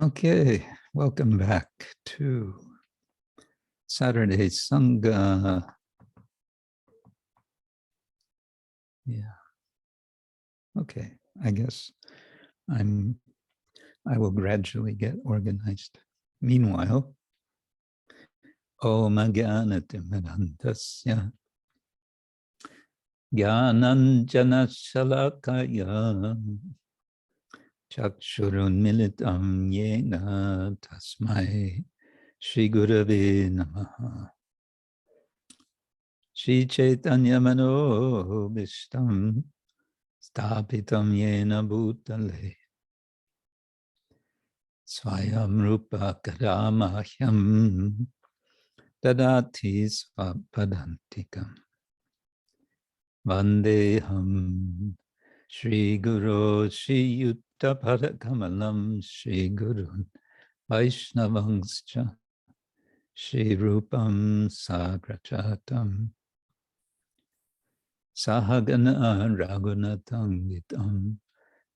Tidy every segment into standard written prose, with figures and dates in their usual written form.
Okay, welcome back to Saturday Sangha. Yeah. Okay, I guess I will gradually get organized. Meanwhile, Om Jnanatimirandasya Jnananjana Shalakaya Chakshurun Militam Yena Tasmai Shri Gurave Namaha Shri Chaitanya Mano Vishtam Stapitam Yena Bhutale Swayam Rupa Karamahyam Dadati Svapadantikam Vandeham Shri Guru Shri Yutta Parakamalam Shri Gurun Vaishnavangscha Shri Rupam Sagrachatam Sahagana Raghunatam Vitam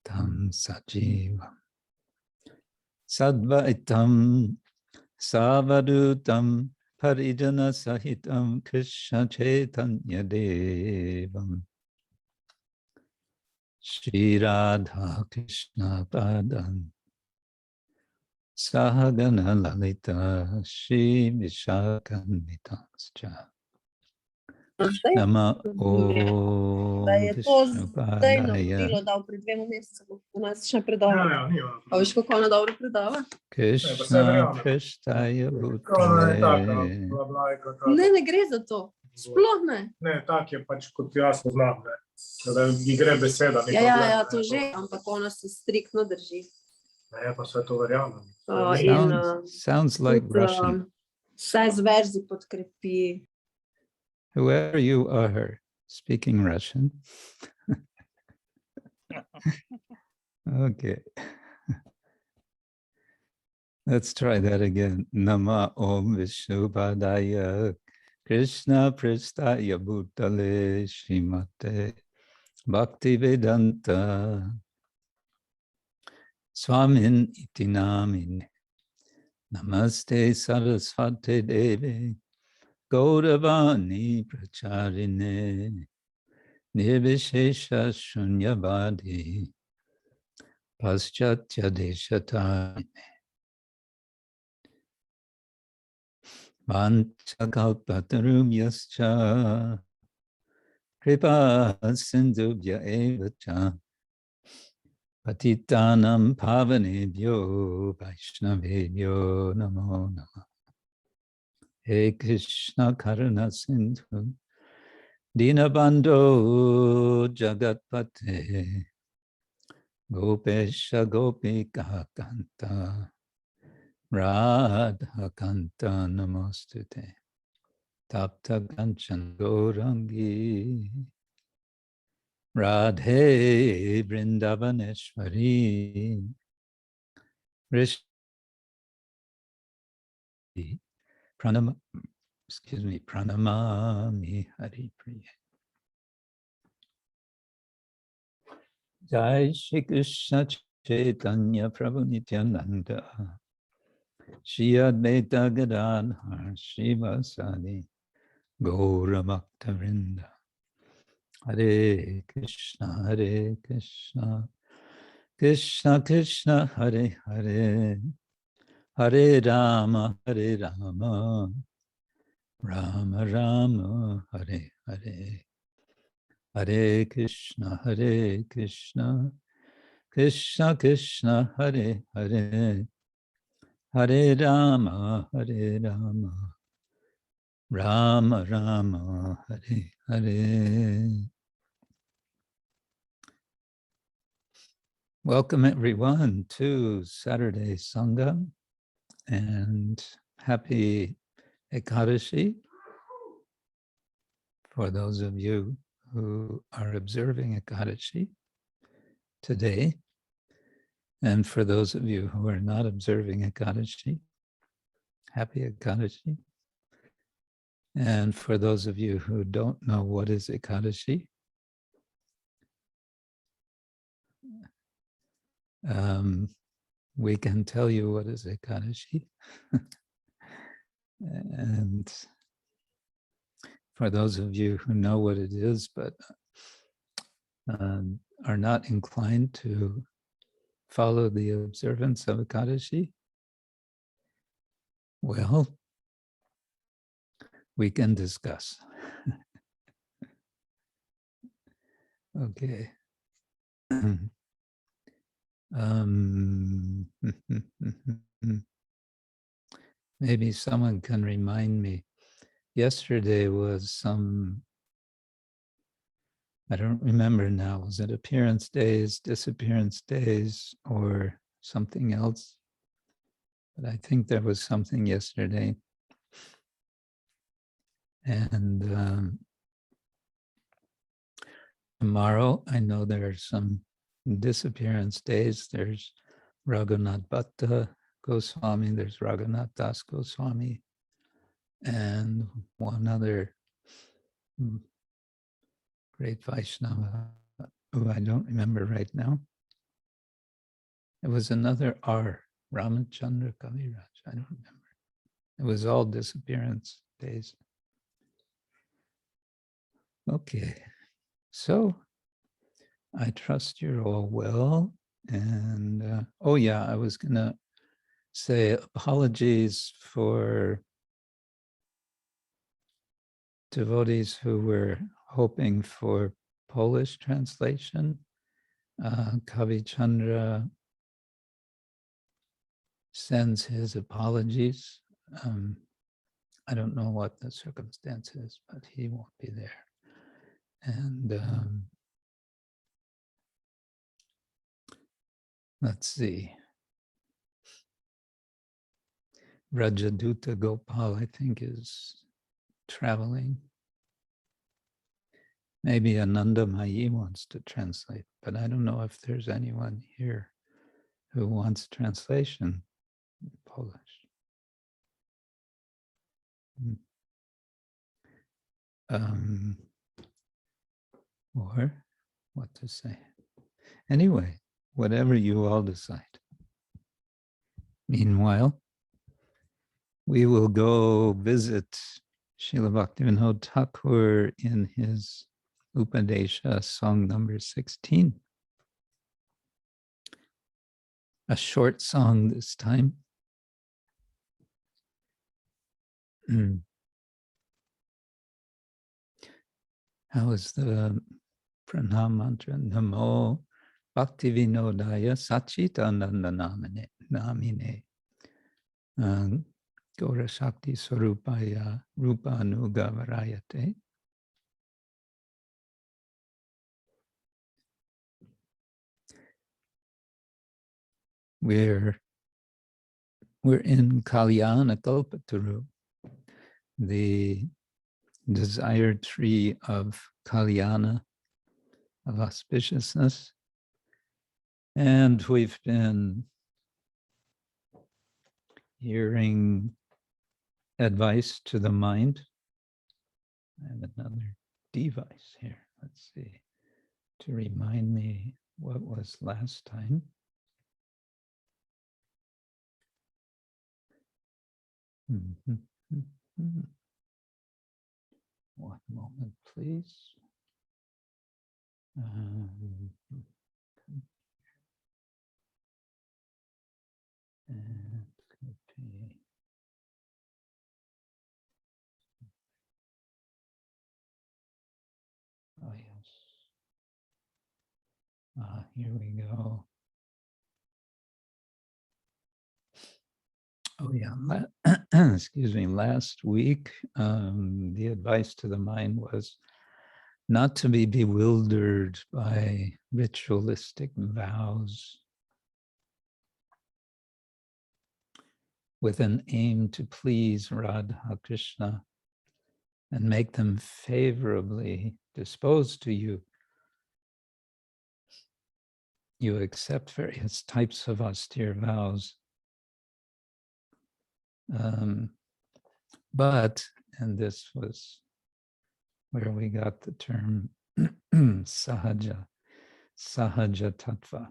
Tam Sajivam Sadvaitam Savadutam Parijana Sahitam Krishna Chaitanya Devam Shri Radha Krishna Padam Sahagana Lalita Shri Vishakamitamscha Nama Om Zdaj je Vishnupadaya navodilo dal pred 2 meseci, bo nas še predal. A veš, kako ona dobro predava? Krishna Kshetra Swami. Ne gre za to. Sploh ne. Ne, tak je pač, kot jaz poznam, ne. Da ji gre beseda. Ja, to že, ampak ona se striktno drži. Ne, pa se to verjamem. Sounds like Russian. Vse z verzi podkrepi. Whoever you are speaking Russian. Okay. Let's try that again. Nama Om Vishnupadaya Krishna Prestaya Bhutale Srimate Bhaktivedanta Swamin iti namine Namaste Saraswate Devi Gauravani Pracharine Nirvishesha Shunyavadi Paschatya Deshatane Vancha Kalpataru Yascha Kripa Sindhubhya Evacha Patitanam Pavanebhyo Vaishnavebhyo Namo Namah He Krishna Karuna-sindhu Dinabandho Jagatpate Gopesha Gopika Kanta Radha Kanta Namostute Tapta Kanchan Gaurangi Radhe Vrindavaneshwari Rishi Pranamami Hari Priya. Jai Shri Krishna Chaitanya Prabhu Nityananda Shri Advaita Gadadhar Srivasadi Gaura Bhakta Vrinda Hare Krishna Krishna Krishna Hare Hare Hare Rama Rama Rama Hare Hare Hare Krishna Krishna Krishna Hare Hare Hare Rama Rama Rama Hare Hare. Welcome everyone to Saturday Sangha and happy Ekadashi for those of you who are observing Ekadashi today, and for those of you who are not observing Ekadashi, happy Ekadashi. And for those of you who don't know what is Ekadashi, we can tell you what is Ekadashi. And for those of you who know what it is, but are not inclined to follow the observance of Ekadashi, well, we can discuss. Okay. Maybe someone can remind me. Yesterday was some, I don't remember now, was it appearance days, disappearance days, or something else? But I think there was something yesterday. And tomorrow, I know there are some disappearance days. There's Raghunath Bhatta Goswami, there's Raghunath Das Goswami, and one other great Vaishnava, who I don't remember right now. It was another R, Ramachandra Kaviraj, I don't remember. It was all disappearance days. Okay, so I trust you're all well. And oh yeah, I was gonna say apologies for devotees who were hoping for Polish translation. Kavi Chandra sends his apologies. I don't know what the circumstance is, but he won't be there. And let's see. Rajaduta Gopal, I think, is traveling. Maybe Ananda Mayi wants to translate, but I don't know if there's anyone here who wants translation in Polish. Or what to say. Anyway, whatever you all decide. Meanwhile, we will go visit Srila Bhaktivinoda Thakur in his Upadesa song number 16. A short song this time. How is the pranam mantra? Namo Bhaktivinodaya Sachitananda Namine Gora Shakti Swarupaya Rupa Anuga Varayate. We're in Kalyana Kalpataru, the desired tree of Kalyana, of auspiciousness. And we've been hearing advice to the mind. I have another device here. Let's see, to remind me what was last time. One moment, please. And copy. Oh yes. Here we go. Oh yeah, excuse me, last week, the advice to the mind was not to be bewildered by ritualistic vows with an aim to please Radha Krishna and make them favorably disposed to you. You accept various types of austere vows. But, and this was where we got the term sahaja tattva.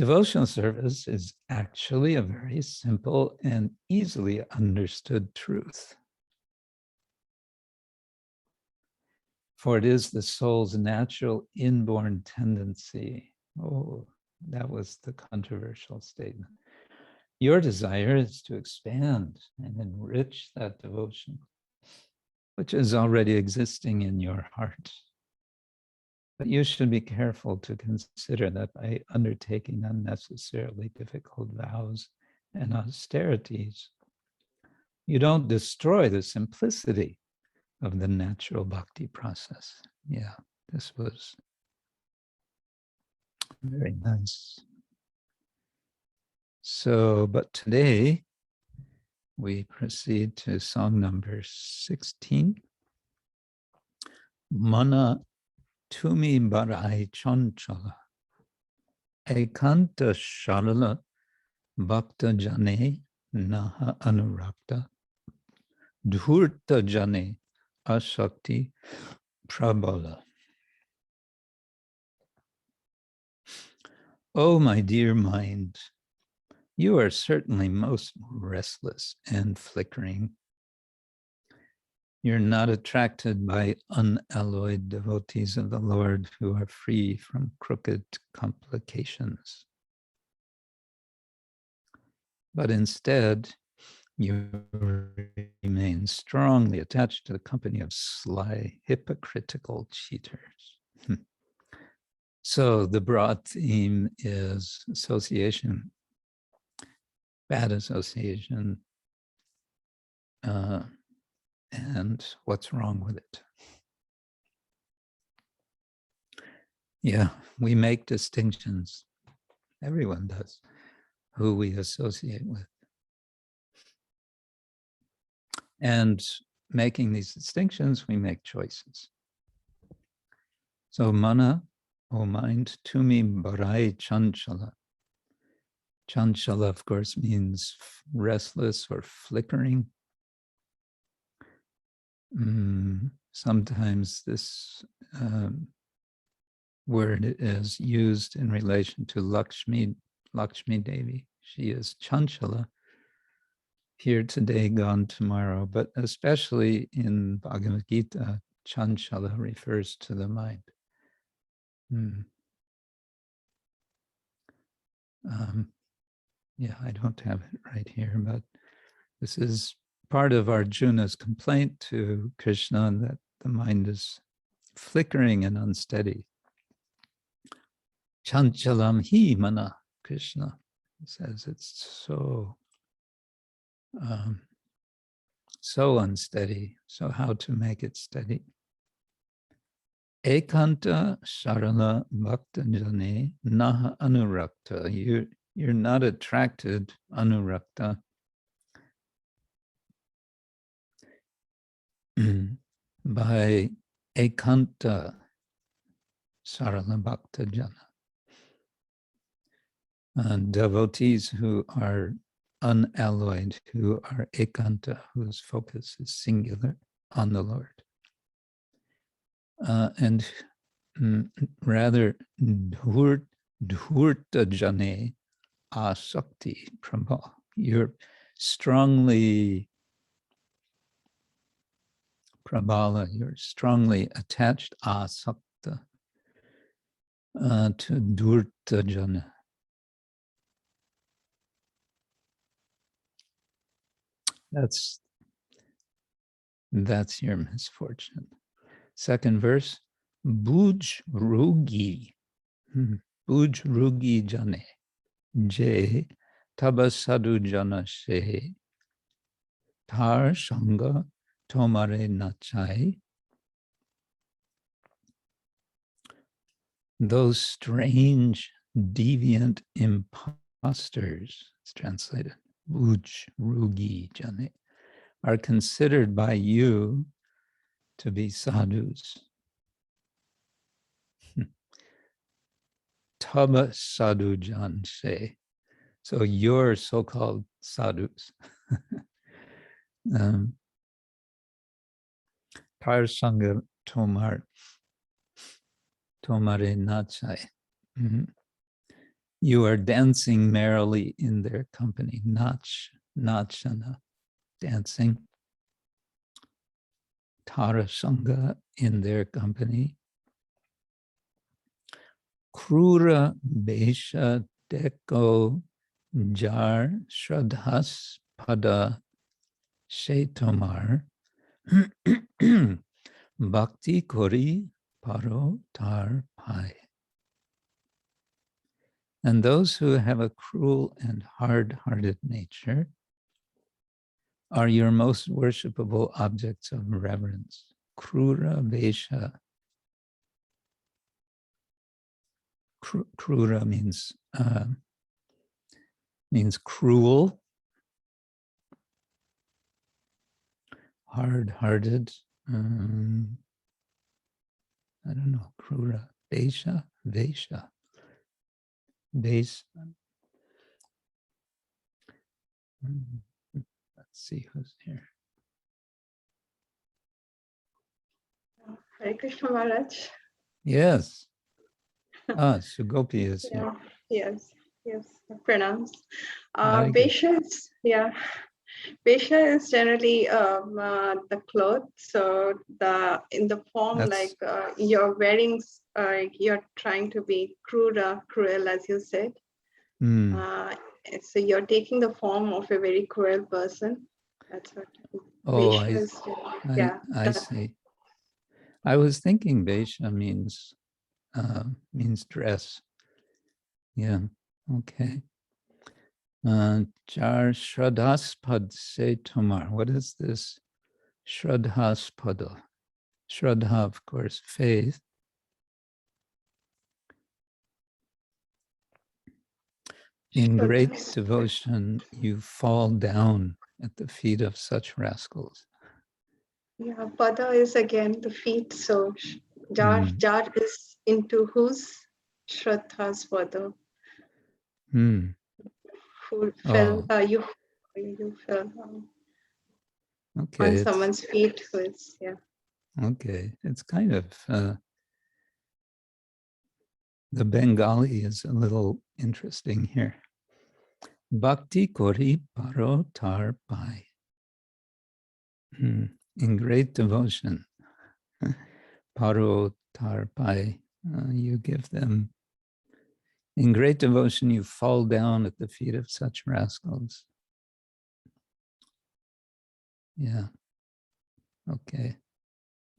Devotional service is actually a very simple and easily understood truth. For it is the soul's natural inborn tendency. Oh, that was the controversial statement. Your desire is to expand and enrich that devotion, which is already existing in your heart. But you should be careful to consider that by undertaking unnecessarily difficult vows and austerities, you don't destroy the simplicity of the natural bhakti process. Yeah, this was very nice. So, but today we proceed to song number 16. Mana Tumi Barai Cancala ekanta sarala bhakta-jane naha anurakta dhurta-jane asakti prabala. Oh, my dear mind, you are certainly most restless and flickering. You're not attracted by unalloyed devotees of the Lord who are free from crooked complications. But instead, you remain strongly attached to the company of sly, hypocritical cheaters. So the broad theme is association, bad association, and what's wrong with it. Yeah, we make distinctions. Everyone does, who we associate with. And making these distinctions, we make choices. So mana, O mind, Tumi Barai Cancala. Cancala, of course, means restless or flickering. Sometimes this word is used in relation to Lakshmi Devi. She is Cancala, here today, gone tomorrow, but especially in Bhagavad Gita, Cancala refers to the mind. Yeah, I don't have it right here, but this is part of Arjuna's complaint to Krishna, that the mind is flickering and unsteady. Chanchalam hi mana, Krishna says it's so unsteady. So how to make it steady? Ekanta sarala bhakta-jane naha anurakta. You're not attracted, anurakta, by ekanta sarala bhakta-jana. Devotees who are unalloyed, who are ekanta, whose focus is singular on the Lord. And rather dhurta-jane asakti prabala. You're strongly prabala, you're strongly attached asakta to dhurta-jana. That's your misfortune. Second verse, bujrugi, bujrugi jane, je taba sadhu-jana she, dhurta-sanga tomare nacay. Those strange, deviant impostors, it's translated, bujrugi jane, are considered by you to be sadhus. Taba sadhu-jana she. So you're so-called sadhus. Dhurta-sanga tomar, tomare nacay. You are dancing merrily in their company. Nachana, dancing. Dhurta-sanga, in their company. Krura-besa, dekho, jar, shraddhas, pada, tomar. Bhakti kori paro tar pai. And those who have a cruel and hard-hearted nature are your most worshipable objects of reverence. Krura-besa. Krura means cruel, hard-hearted. I don't know. Krura-besa, Vesha. Base. Let's see who's here. Hare Krishna Maharaj. Yes. Sugopi is here. Yes. Pranams. Very good. Patience. Yeah. Besha is generally the cloth. So in the form you're wearing, you're trying to be cruel, as you said. So you're taking the form of a very cruel person. That's what. I see. I was thinking Besha means dress. Yeah. Okay. Char Shraddhaspad se tomar. What is this? Shraddhaspada. Shraddha, of course, faith. In great devotion, you fall down at the feet of such rascals. Yeah, pada is again the feet. So jar is into whose Shraddha's pada. Who fell? You fell on someone's feet. Who is Okay, it's kind of the Bengali is a little interesting here. Bhakti kori paro tar pai. In great devotion, paro tar pai, you give them. In great devotion, you fall down at the feet of such rascals. Yeah. Okay.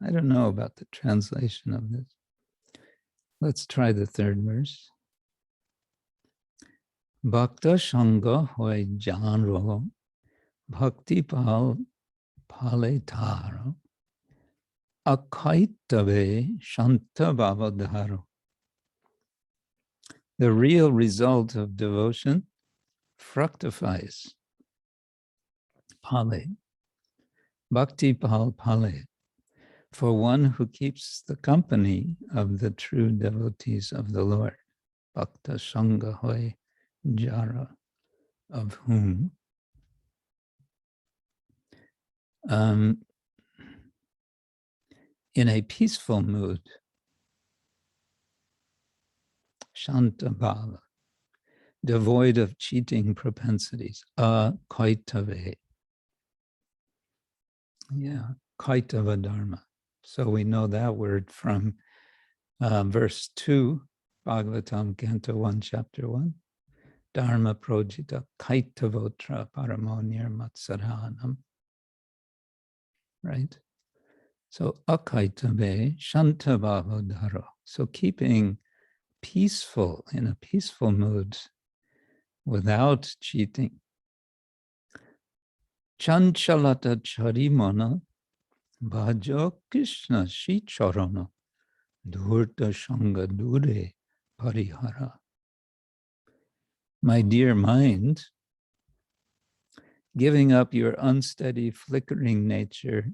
I don't know about the translation of this. Let's try the third verse. Bhakta-sanga hoy janro, bhakti-phal paletaro, akaitave santa-bhava dharo. The real result of devotion fructifies. Pale. Bhakti-phal pale. For one who keeps the company of the true devotees of the Lord. Bhakta-sanga hoy jara, of whom in a peaceful mood, santa-bhava, devoid of cheating propensities, akaitave. Yeah, kaitava dharma. So we know that word from verse 2, Bhagavatam, Canto 1, Chapter 1. Dharma projita kaitavotra paramonir matsaranam. Right? So akaitave santa-bhava dharo. So keeping peaceful, in a peaceful mood, without cheating. Cancalata charimana bhajo krsna-sri-carana dhurta-sanga dure parihara. My dear mind, giving up your unsteady, flickering nature,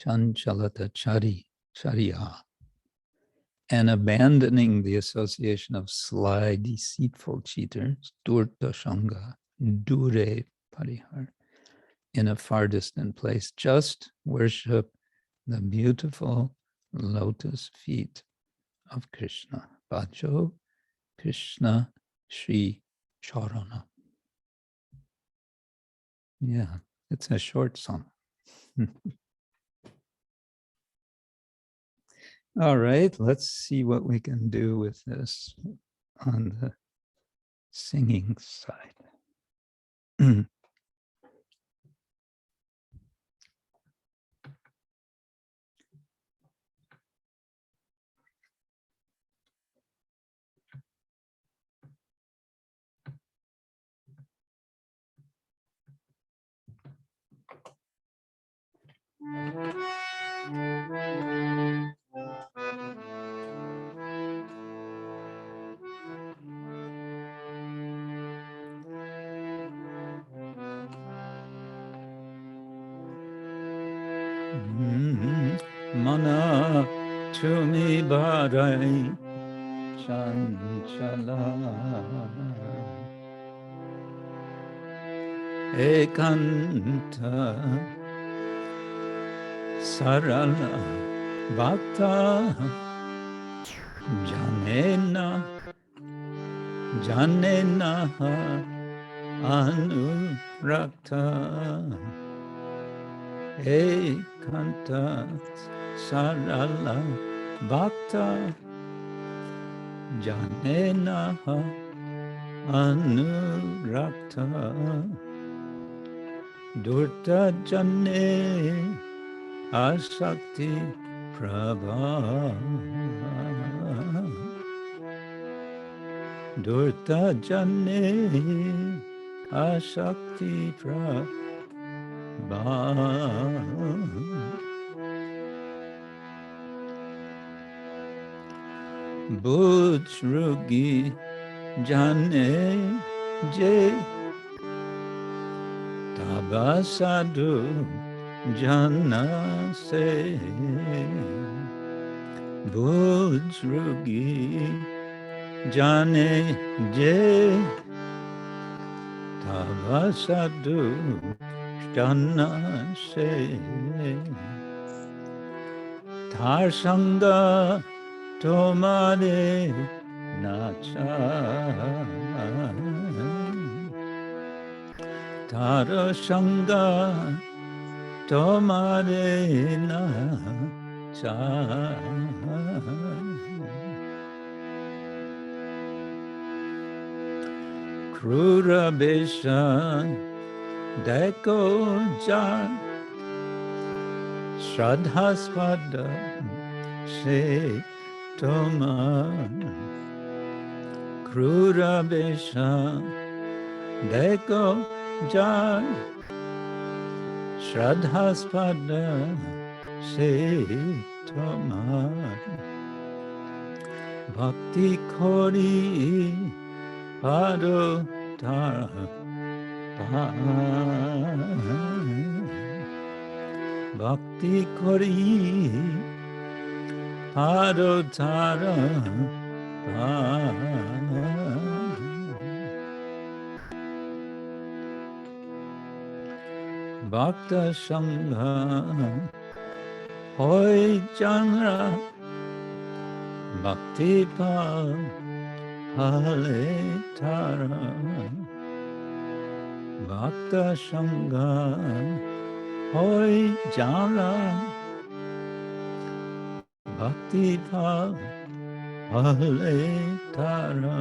Cancalata chariya, and abandoning the association of sly, deceitful cheaters, dhurta-sanga, dure parihara, in a far distant place, just worship the beautiful lotus feet of Krishna. Bhajo Krishna-sri-carana. Yeah, it's a short song. All right, let's see what we can do with this on the singing side. Mana Tumi Barai Cancala ekanta sarala bhakta-jane naha anurakta ekanta sarala bhakta-jane naha anurakta dhurta-jane asakti prabala dhurta-jane asakti prabala bujrugi jane je taba sadhu-jana se bujrugi jane je taba sadhu-jana se dhurta-sanga tomare nacay dhurta-sanga tomare nacay krura-besa dekho shraddhaspada se tomar krura-besa dekho shraddhaspada se tomar bhakti kori paro taba bhakti kori paro taba bhakta-sanga hoy janra bhakti-phal hale tara bhakta-sanga hoy janra bhakti-phal hale tara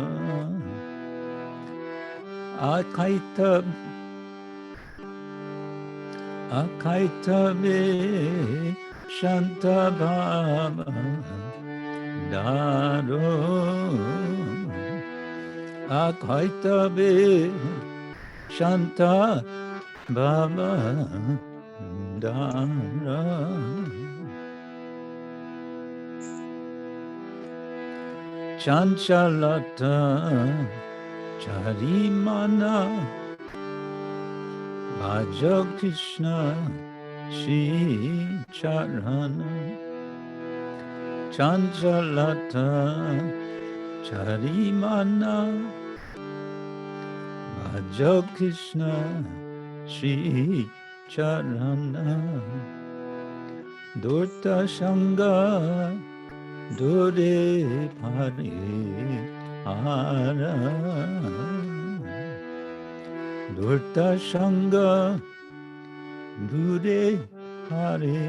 akaita be santa-bhava daro akaita be santa-bhava daro Cancalata charimana bhajo Krishna-sri-carana Cancalata charimana bhajo Krishna-sri-carana dhurta-sanga dure pari ara dhurta-sanga dure pari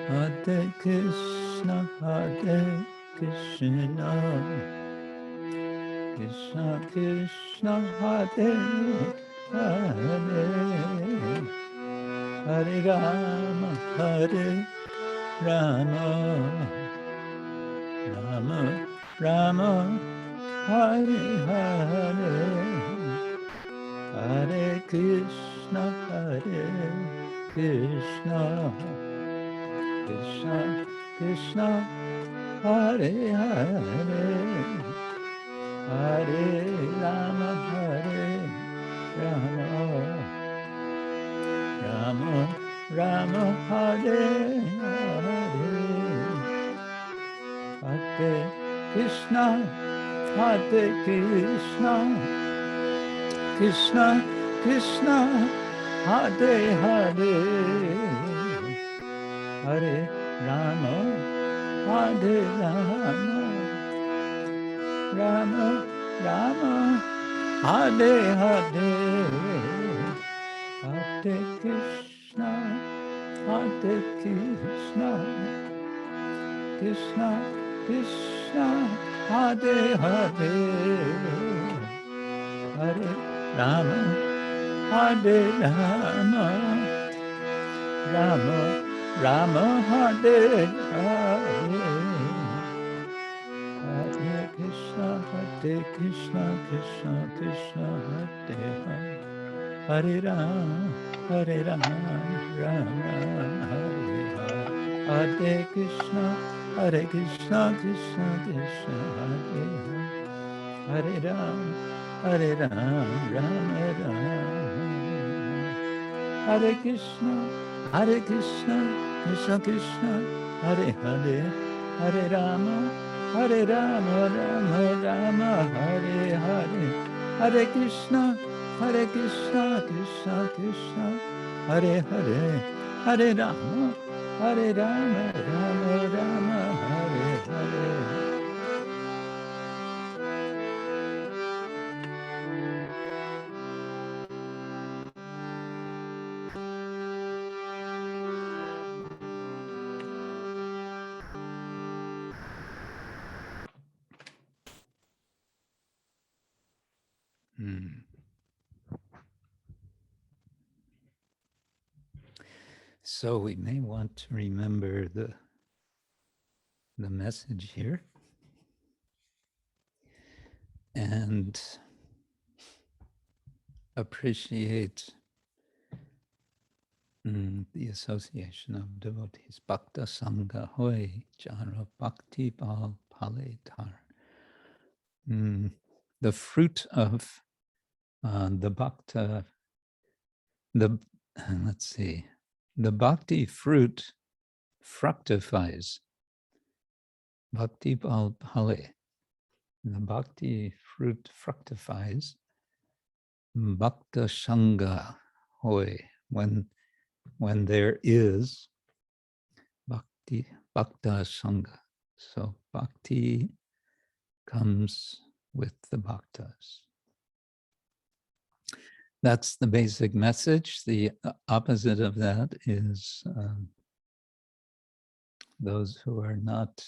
Hare Krishna, Krishna Krishna, Hare Hare, Hare Rama, Rama Rama, Hare Hare, Hare Krishna, Krishna Krishna, Hare Hare, Hare Rama, Rama Rama, Hare Hare, Hare Krishna, Krishna Krishna, Hare Hare, Hare Rama, Rama Rama, Hare Hare, Hare Krishna, Krishna Krishna, Hare Hare, Hare Rama, Rama Rama, Hare Hare, Hare Krishna, Krishna Krishna, Hare Hare, Hare Rama, Rama Rama, Hare Hare, Hare Krishna, Krishna Krishna, Hare Hare, Hare Rama, Rama Rama, Hare Krishna, Krishna Krishna, Hare Hare, Hare Rama, Rama Rama, Hare Hare, Hare Krishna, Krishna Krishna, Hare Hare, Hare Rama, Rama Rama, Hare Hare. So we may want to remember the message here and appreciate the association of devotees. Bhakta-sanga hoy jara bhakti-phal paletar. The fruit of the bhakta, the bhakti fruit fructifies. Bhakti-phal pale. The bhakti fruit fructifies. Bhakta-sanga hoy, when there is bhakta-sanga. So bhakti comes with the bhaktas. That's the basic message. The opposite of that is those who are not,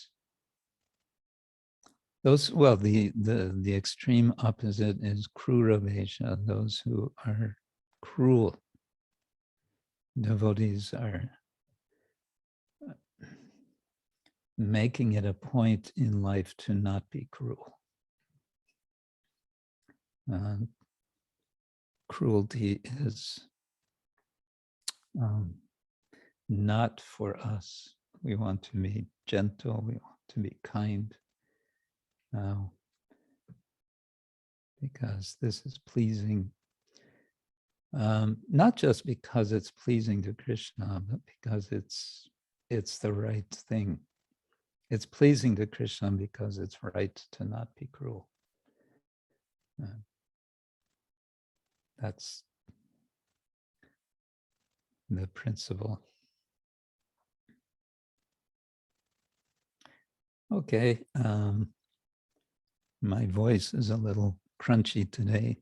the extreme opposite is krura-besa, those who are cruel. Devotees are making it a point in life to not be cruel. Cruelty is not for us. We want to be gentle, we want to be kind, because this is pleasing, not just because it's pleasing to Krishna, but because it's the right thing. It's pleasing to Krishna because it's right to not be cruel. That's the principle. Okay, my voice is a little crunchy today.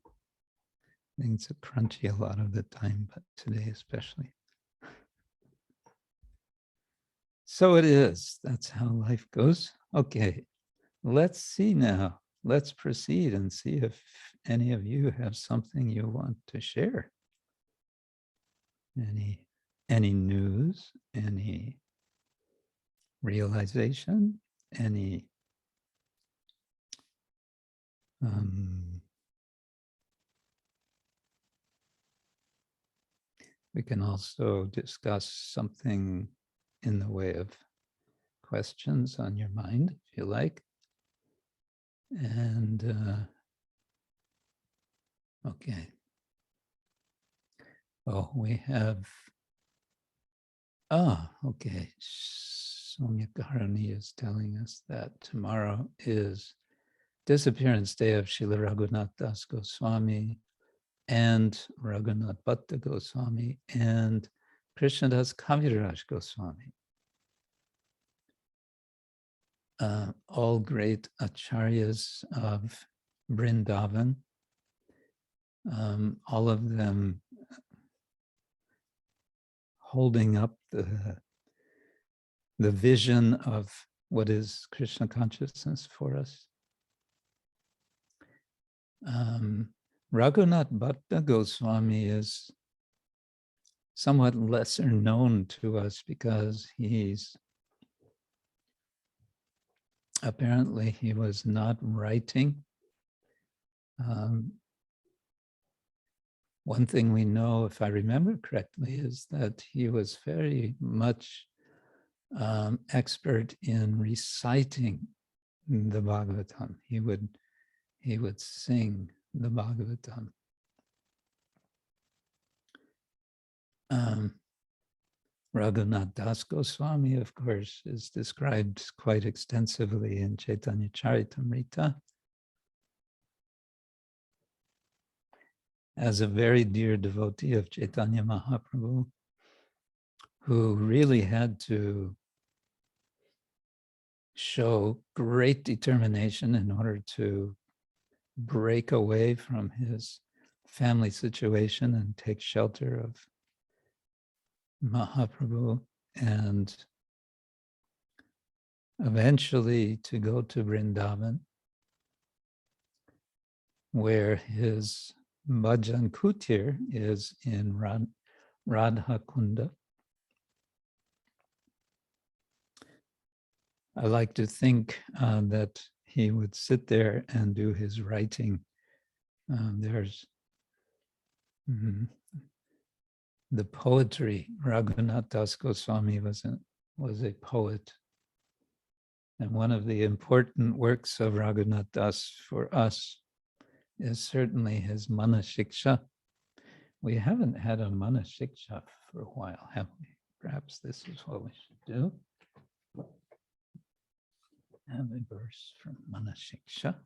Things are crunchy a lot of the time, but today especially. So it is. That's how life goes. Okay, let's see now. Let's proceed and see if any of you have something you want to share. Any news, any realization, any we can also discuss something in the way of questions on your mind, if you like. And okay. Oh, we have, okay. Sonia Karani is telling us that tomorrow is disappearance day of Srila Raghunath Das Goswami and Raghunath Bhatta Goswami and Krishnadas Kaviraj Goswami. All great acharyas of Vrindavan, all of them holding up the vision of what is Krishna consciousness for us. Raghunath Bhatta Goswami is somewhat lesser known to us because apparently he was not writing. One thing we know, if I remember correctly, is that he was very much expert in reciting the Bhagavatam. He would sing the Bhagavatam. Raghunath Das Goswami, of course, is described quite extensively in Chaitanya Charitamrita as a very dear devotee of Chaitanya Mahaprabhu, who really had to show great determination in order to break away from his family situation and take shelter of Mahaprabhu, and eventually to go to Vrindavan, where his bhajan kutir is in Radha Kunda. I like to think that he would sit there and do his writing. There's the poetry. Raghunath Das Goswami was a poet. And one of the important works of Raghunath Das for us is certainly his Mana Shiksha. We haven't had a Mana Shiksha for a while, have we? Perhaps this is what we should do. Have a verse from Mana Shiksha.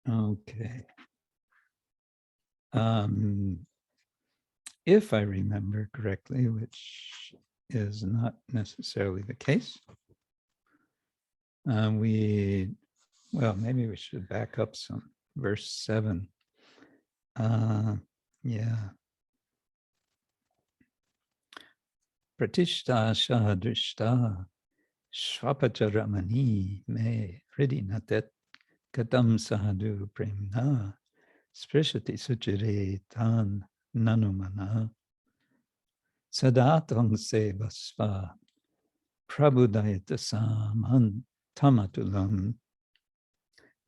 Okay. If I remember correctly, which is not necessarily the case, maybe we should back up some. Verse 7. Pratishta shahadrishta swapacharamani me hridinatet katam sahadu premna sprishati suchire tan nanumana sadatang se basva prabudayata saman tamatulam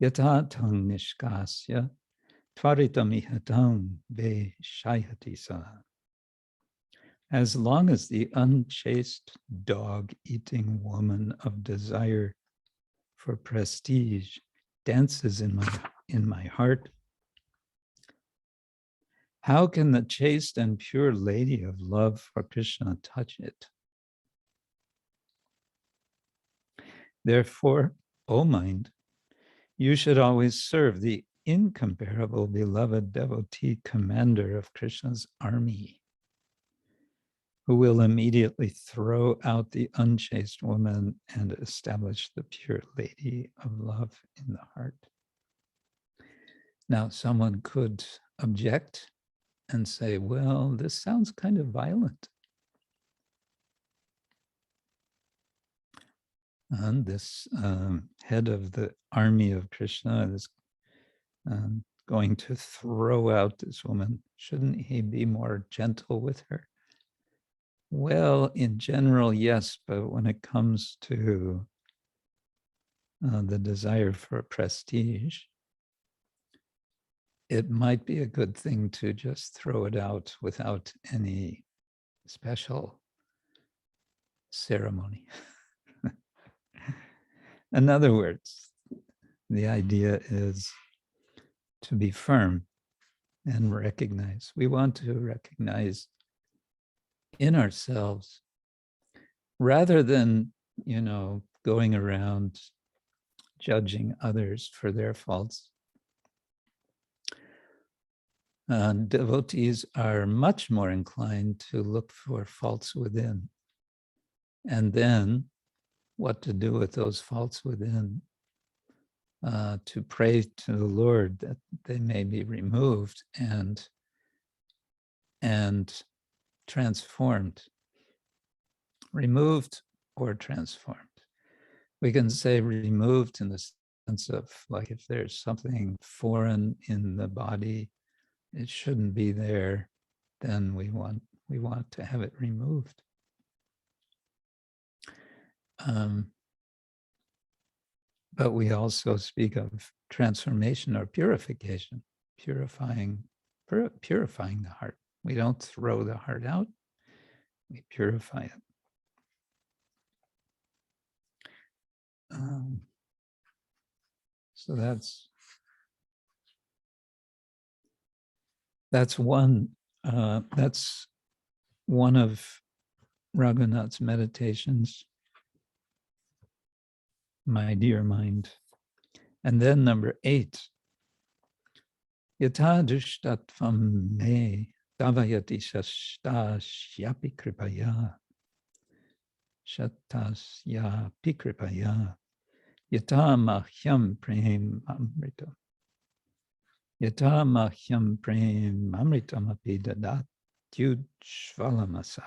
yatatang nishkasya tvaritamihatam ve shayati sa. As long as the unchaste dog-eating woman of desire for prestige dances in my heart, how can the chaste and pure lady of love for Krishna touch it? Therefore, O mind, you should always serve the incomparable beloved devotee commander of Krishna's army. who will immediately throw out the unchaste woman and establish the pure lady of love in the heart. Now, someone could object and say, well, this sounds kind of violent. And this head of the army of Krishna is going to throw out this woman. Shouldn't he be more gentle with her? Well, in general, yes, but when it comes to the desire for prestige, it might be a good thing to just throw it out without any special ceremony. In other words, the idea is to be firm and recognize. We want to recognize in ourselves, rather than, going around judging others for their faults. Devotees are much more inclined to look for faults within, and then what to do with those faults within, to pray to the Lord that they may be removed and transformed, removed or transformed. We can say removed in the sense of, like, if there's something foreign in the body, it shouldn't be there, then we want to have it removed. But we also speak of transformation or purification, purifying the heart. We don't throw the heart out, we purify it. So that's one of Raghunath's meditations, my dear mind. And then number 8, yata dushtatvam me davayati shashtasyapi kripaya shatasya pikripaya yata mahyam prem amritam yata mahyam prem amritam api dadatyu-shvalamasa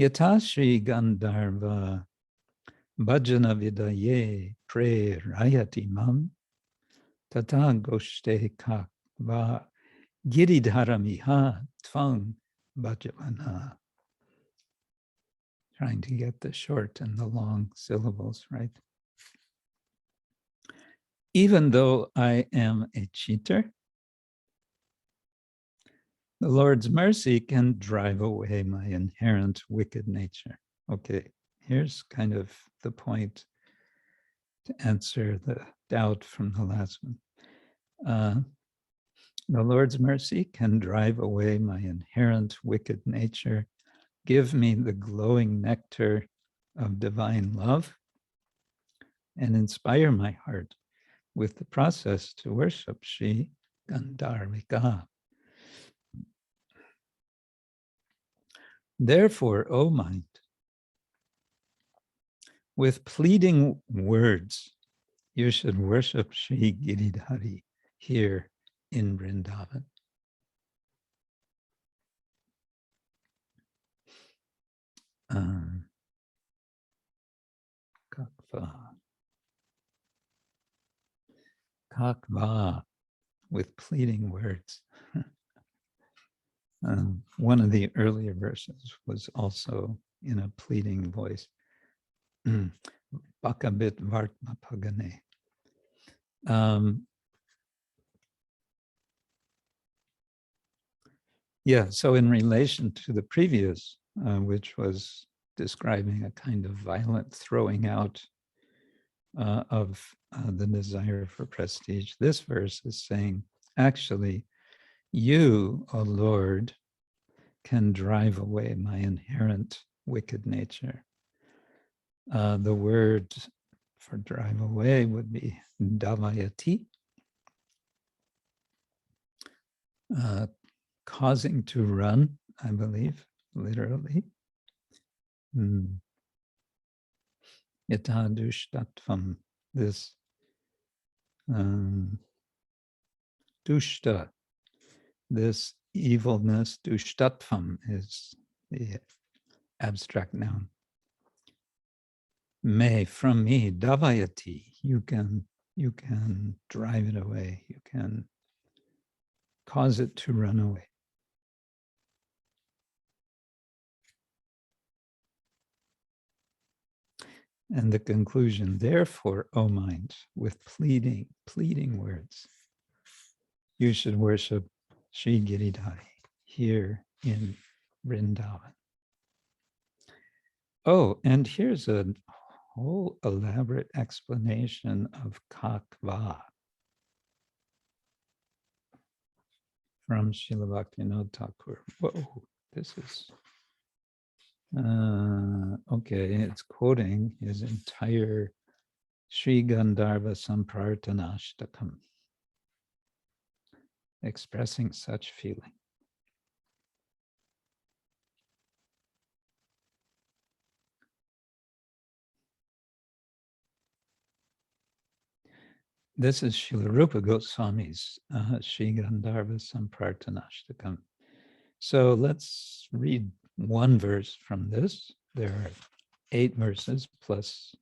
yata shri gandharva bhajana vidaye pre rayati mam tata goshte kakva giridharamiha tvang bhajavana. Trying to get the short and the long syllables right. Even though I am a cheater, the Lord's mercy can drive away my inherent wicked nature. Okay, here's kind of the point to answer the doubt from the last one. The Lord's mercy can drive away my inherent wicked nature, give me the glowing nectar of divine love, and inspire my heart with the process to worship Sri Gandharvika. Therefore, O mind, with pleading words, you should worship Sri Giridhari here in Vrindavan. Kakva, with pleading words. One of the earlier verses was also in a pleading voice. Bakabit Vartma Pagane. Yeah, so in relation to the previous, which was describing a kind of violent throwing out of the desire for prestige, this verse is saying, actually, you, O Lord, can drive away my inherent wicked nature. The word for drive away would be davayati, causing to run, I believe. literally. Yata dushtatvam, this dushta, this evilness, dushtatvam is the abstract noun. Me, from me, davayati, you can drive it away, you can cause it to run away. And the conclusion, therefore, O mind, with pleading words, you should worship Sri Giridhari here in Vrindavan. Oh, and here's a whole elaborate explanation of kakva from Srila Bhaktivinoda Thakur. Whoa, this is, okay, it's quoting his entire Sri Gandharva Samprartanashtakam, expressing such feeling. This is Srila Rupa Goswami's Sri Gandharva Samprartanashtakam. So let's read one verse from this. There are 8 verses plus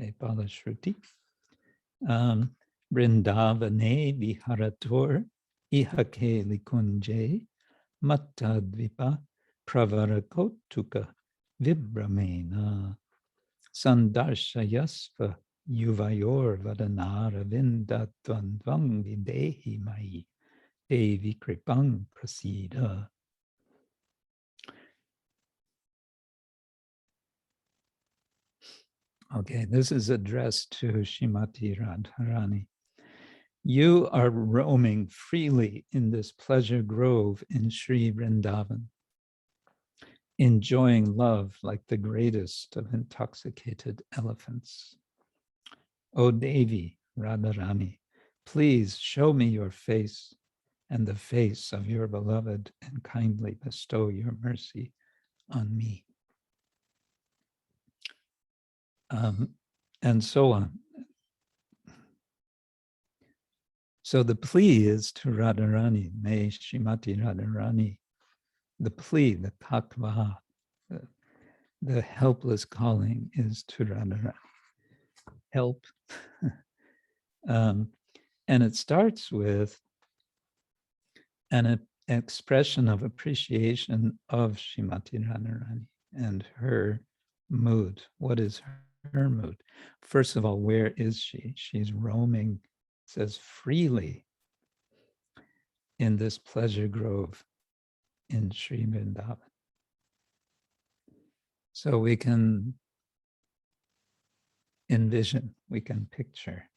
a Palashruti. Vrindavane viharator ihake likunje mattadvipa pravarakotuka vibramena sandarshayasva yuvayor vadanara vindatvanvang videhi mai devi kripang prasida. Okay, this is addressed to Srimati Radharani. You are roaming freely in this pleasure grove in Sri Vrindavan, enjoying love like the greatest of intoxicated elephants. O Devi Radharani, please show me your face and the face of your beloved and kindly bestow your mercy on me. And so on. So the plea is to Radharani, may Srimati Radharani, the plea, the kakva, the helpless calling is to Radharani. Help. And it starts with an expression of appreciation of Srimati Radharani and her mood. What is her mood? First of all, where is she? She's roaming, says, freely in this pleasure grove in Sri Vrindavan. So we can envision, we can picture.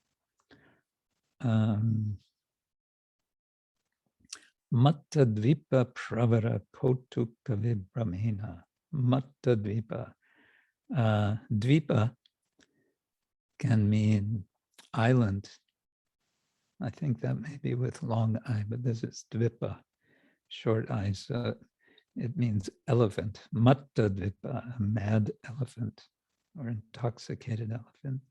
Mattadvipa pravara kotuka vibramena. Mattadvipa. Dvipa can mean island. I think that may be with long I, but this is dvipa, short I, so it means elephant. Mattadvipa, a mad elephant or intoxicated elephant.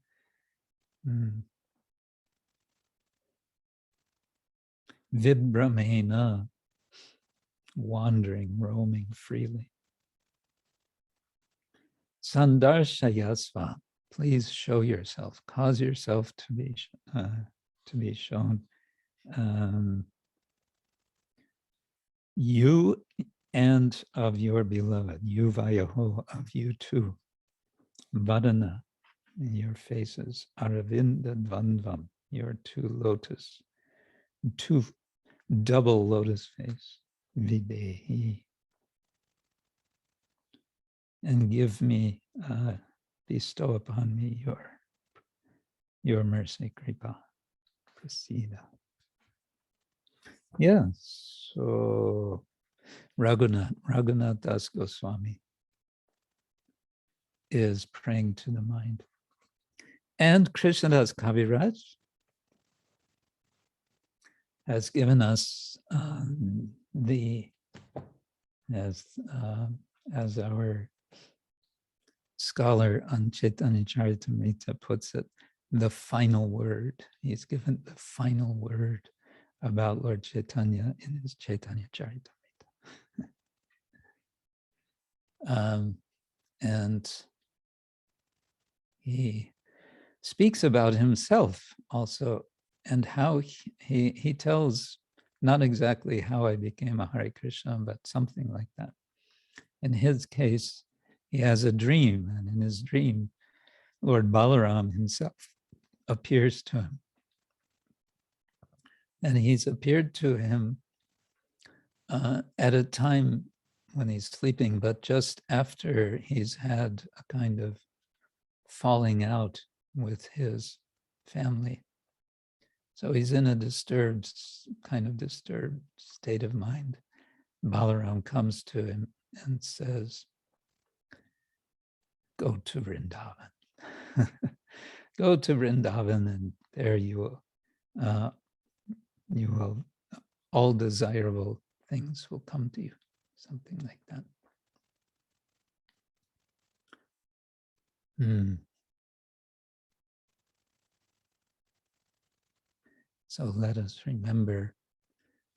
Vibramena, wandering, roaming freely. Sandarshayasva, please show yourself, cause yourself to be shown. You and of your beloved, you vayaho, of you too. Vadana, your faces, aravinda dvandvam, your two double lotus face, videhi. And give me, bestow upon me your mercy, kripa, prasida. Yeah, so Raghunath Das Goswami is praying to the mind. And Krishnadas Kaviraj has given us as as our scholar on Chaitanya Charitamrita puts it, the final word. He's given the final word about Lord Chaitanya in his Chaitanya Charitamrita. And he speaks about himself also, and how he tells not exactly how I became a Hare Krishna, but something like that. In his case, he has a dream, and in his dream, Lord Balaram himself appears to him. And he's appeared to him at a time when he's sleeping, but just after he's had a kind of falling out with his family. So he's in a disturbed state of mind. Balaram comes to him and says, go to Vrindavan. Go to Vrindavan, and there you will, all desirable things will come to you. Something like that. So let us remember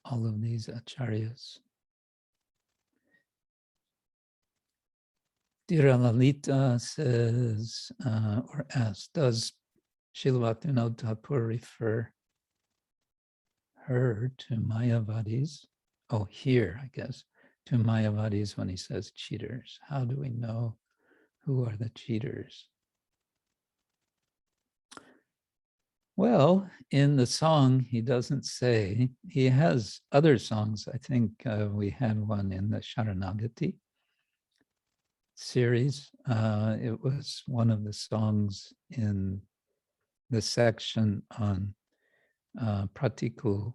all of these acharyas. Dira Lalita says, or asks, does Srila Bhaktivinoda Thakur refer her to Mayavadis? Oh, here, I guess, to Mayavadis when he says cheaters. How do we know who are the cheaters? Well, in the song, he doesn't say. He has other songs. I think we had one in the Sharanagati series. It was one of the songs in the section on pratikul,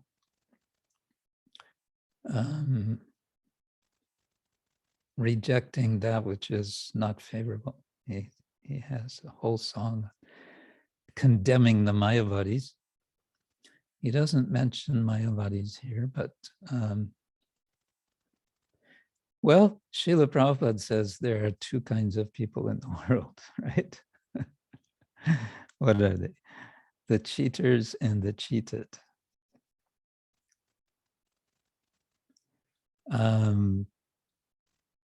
rejecting that which is not favorable. He has a whole song condemning the Mayavadis. He doesn't mention Mayavadis here, but well, Srila Prabhupada says there are two kinds of people in the world, right? What are they? The cheaters and the cheated.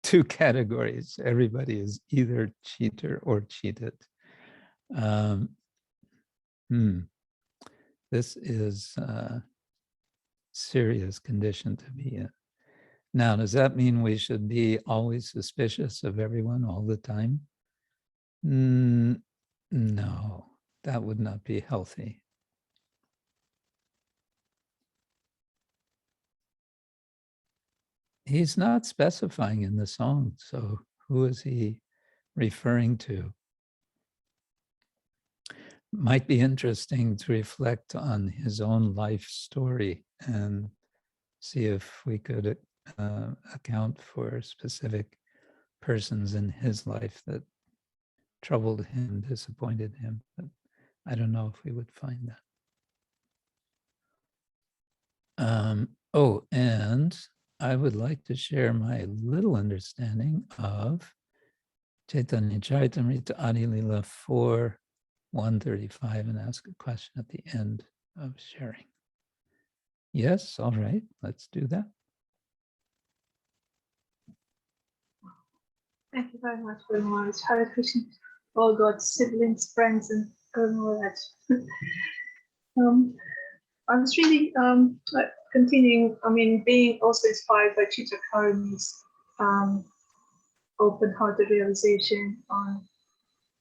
Two categories. Everybody is either cheater or cheated. This is a serious condition to be in. Now, does that mean we should be always suspicious of everyone all the time? No, that would not be healthy. He's not specifying in the song, so who is he referring to? Might be interesting to reflect on his own life story and see if we could account for specific persons in his life that troubled him, disappointed him. But I don't know if we would find that. Oh, and I would like to share my little understanding of Chaitanya Charitamrita Adi Lila 4:135 and ask a question at the end of sharing. Yes, all right, let's do that. Thank you very much, Guru Maharaj. Hare Krishna, all God's siblings, friends, and Guru Maharaj. I was really continuing, being also inspired by Chitra Karani's open-hearted realization on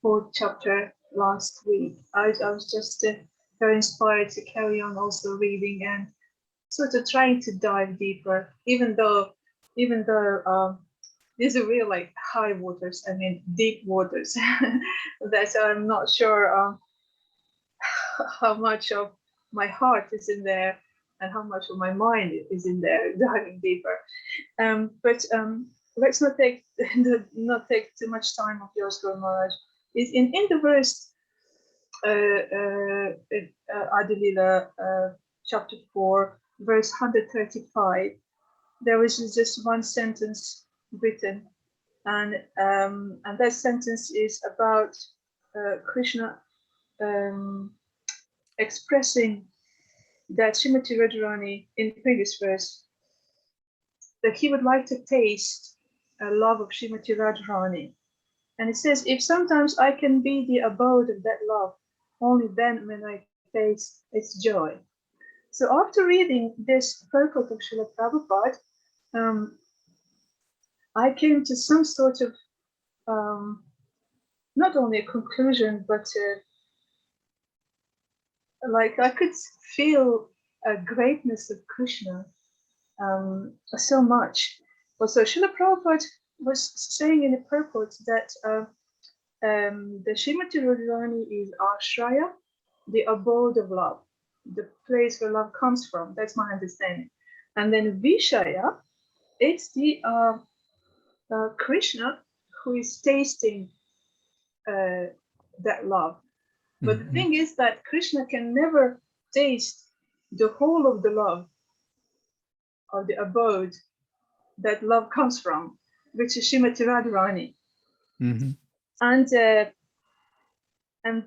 4th chapter last week. I was just very inspired to carry on also reading and sort of trying to dive deeper, even though these are real like high waters, deep waters. That I'm not sure how much of my heart is in there and how much of my mind is in there, diving deeper. But let's not take too much time of yours, Guru Maharaj. Is in the verse Adilila chapter 4, verse 135. There was just one sentence written, And that sentence is about Krishna expressing that Srimati Radharani in the previous verse, that he would like to taste a love of Srimati Radharani. And it says, if sometimes I can be the abode of that love, only then when I taste its joy. So after reading this purport of Srila Prabhupada, I came to some sort of, not only a conclusion, but like I could feel a greatness of Krishna so much. Also, Srila Prabhupada was saying in the purport that the Srimati Radharani is Ashraya, the abode of love, the place where love comes from. That's my understanding. And then Vishaya, it's the Krishna who is tasting that love. But the thing is that Krishna can never taste the whole of the love or the abode that love comes from, which is Srimati Radharani. And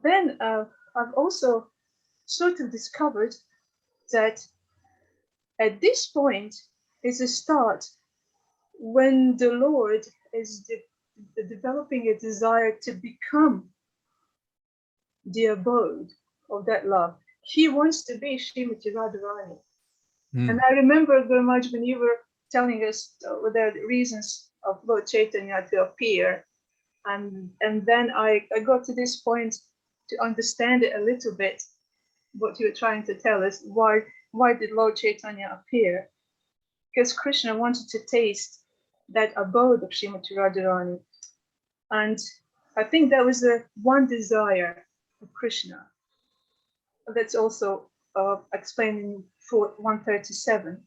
then I've also sort of discovered that at this point is a start when the Lord is developing a desire to become the abode of that love. He wants to be Srimati Radharani. And I remember, Guru Maharaj, when you were telling us the reasons of Lord Chaitanya to appear, and then I got to this point to understand it a little bit, what you were trying to tell us. Why did Lord Chaitanya appear? Because Krishna wanted to taste that abode of Srimati Radharani. And I think that was the one desire of Krishna. That's also explained in 137.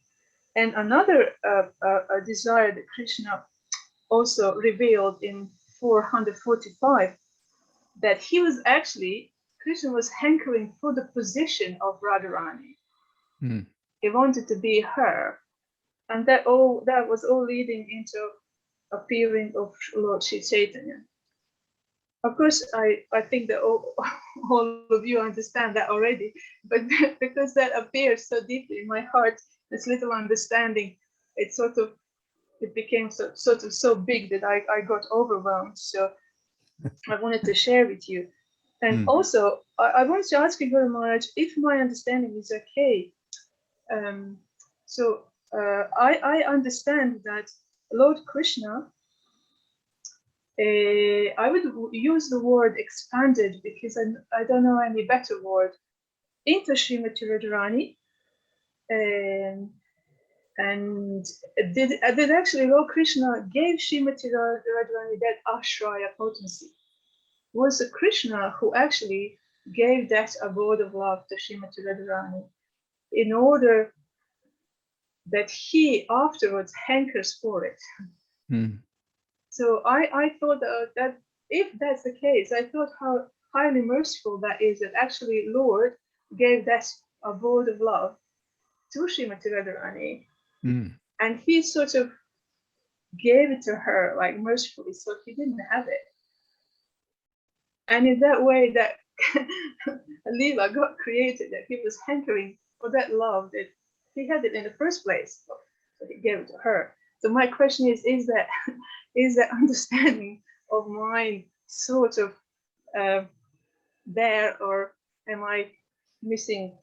And another desire that Krishna also revealed in 445, that he was actually, Krishna was hankering for the position of Radharani. He wanted to be her. And that was all leading into appearing of Lord Sri Chaitanya. Of course, I think that all of you understand that already, but because that appears so deeply in my heart, this little understanding, it became so big that I got overwhelmed. So I wanted to share with you. And also, I wanted to ask you, Guru Maharaj, if my understanding is okay. I understand that Lord Krishna, I would use the word expanded because I don't know any better word, into Srimati Radharani. And did actually Lord Krishna gave Srimati Radharani that ashraya potency. It was Krishna who actually gave that abode of love to Srimati Radharani in order that he afterwards hankers for it. So I thought that if that's the case, I thought how highly merciful that is, that actually Lord gave that abode of love to Srimati Radharani. And he sort of gave it to her like mercifully, so he didn't have it. And in that way that Leela got created, that he was hankering for that love, that he had it in the first place, so he gave it to her. So my question is that understanding of mine sort of there, or am I missing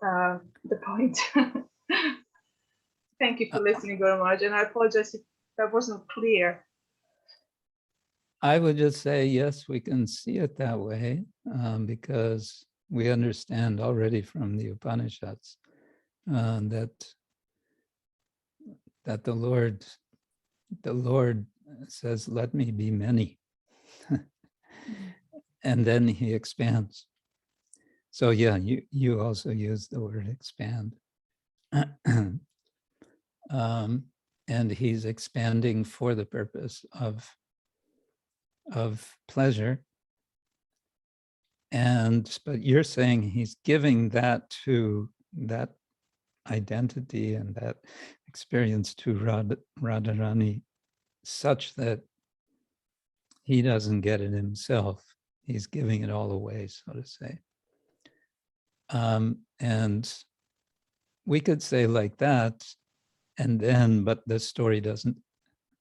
the point? Thank you for listening, Guru Maharaj, and I apologize if that wasn't clear. I would just say, yes, we can see it that way because we understand already from the Upanishads that the Lord says, "Let me be many," and then he expands. So yeah, you also use the word expand. And he's expanding for the purpose of pleasure. But you're saying he's giving that to that identity and that experience to Radharani such that he doesn't get it himself. He's giving it all away, so to say. And we could say like that, and then, but the story doesn't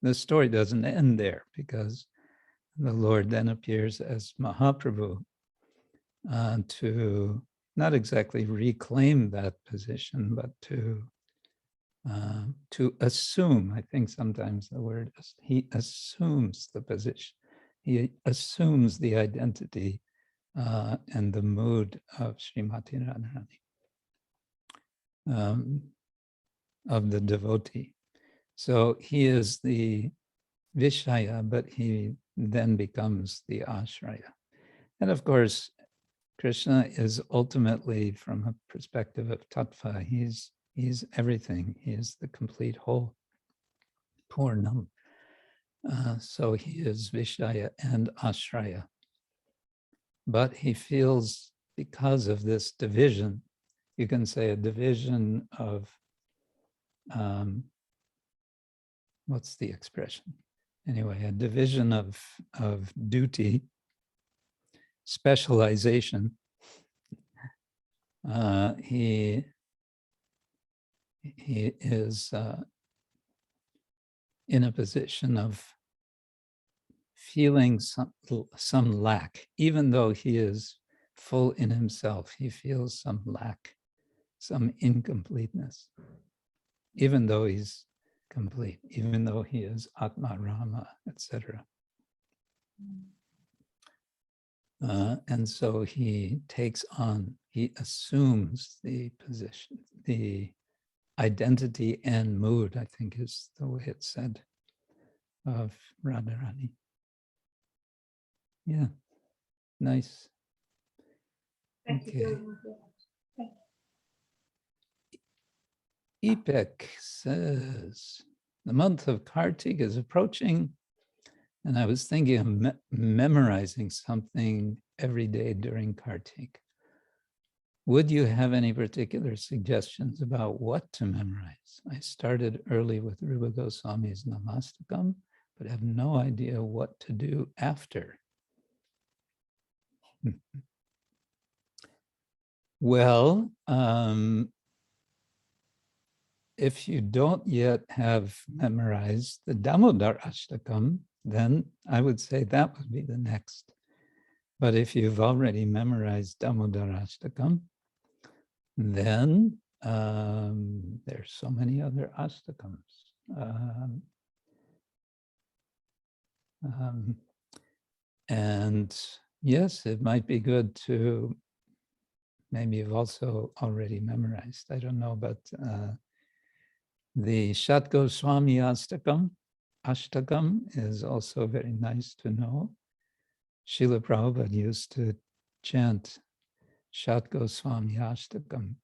end there, because the Lord then appears as Mahaprabhu to not exactly reclaim that position, but to assume. I think sometimes the word is, he assumes the position. He assumes the identity and the mood of Srimati Radharani, of the devotee. So he is the Vishaya, but he then becomes the Ashraya. And of course, Krishna is ultimately, from a perspective of tattva, he's everything. He is the complete whole, Purnam. So he is Vishaya and Ashraya. But he feels, because of this division, you can say a division of, what's the expression? Anyway, a division of duty, specialization. He is in a position of feeling some lack. Even though he is full in himself, he feels some lack, some incompleteness, even though he's complete, even though he is Atma Rama, etc. And so he takes on, he assumes the position, the identity and mood, I think is the way it's said, of Radharani. Yeah, nice. Thank Okay. you. Ipek says, the month of Kartik is approaching, and I was thinking of memorizing something every day during Kartik. Would you have any particular suggestions about what to memorize? I started early with Rupa Goswami's Namastakam, but have no idea what to do after. Well, if you don't yet have memorized the Damodar Ashtakam, then I would say that would be the next. But if you've already memorized Damodar Ashtakam, then there's so many other Ashtakams. And yes, it might be good to, maybe you've also already memorized, I don't know, but the Shat Goswami Ashtakam is also very nice to know. Srila Prabhupada used to chant Shat Goswami Ashtakam.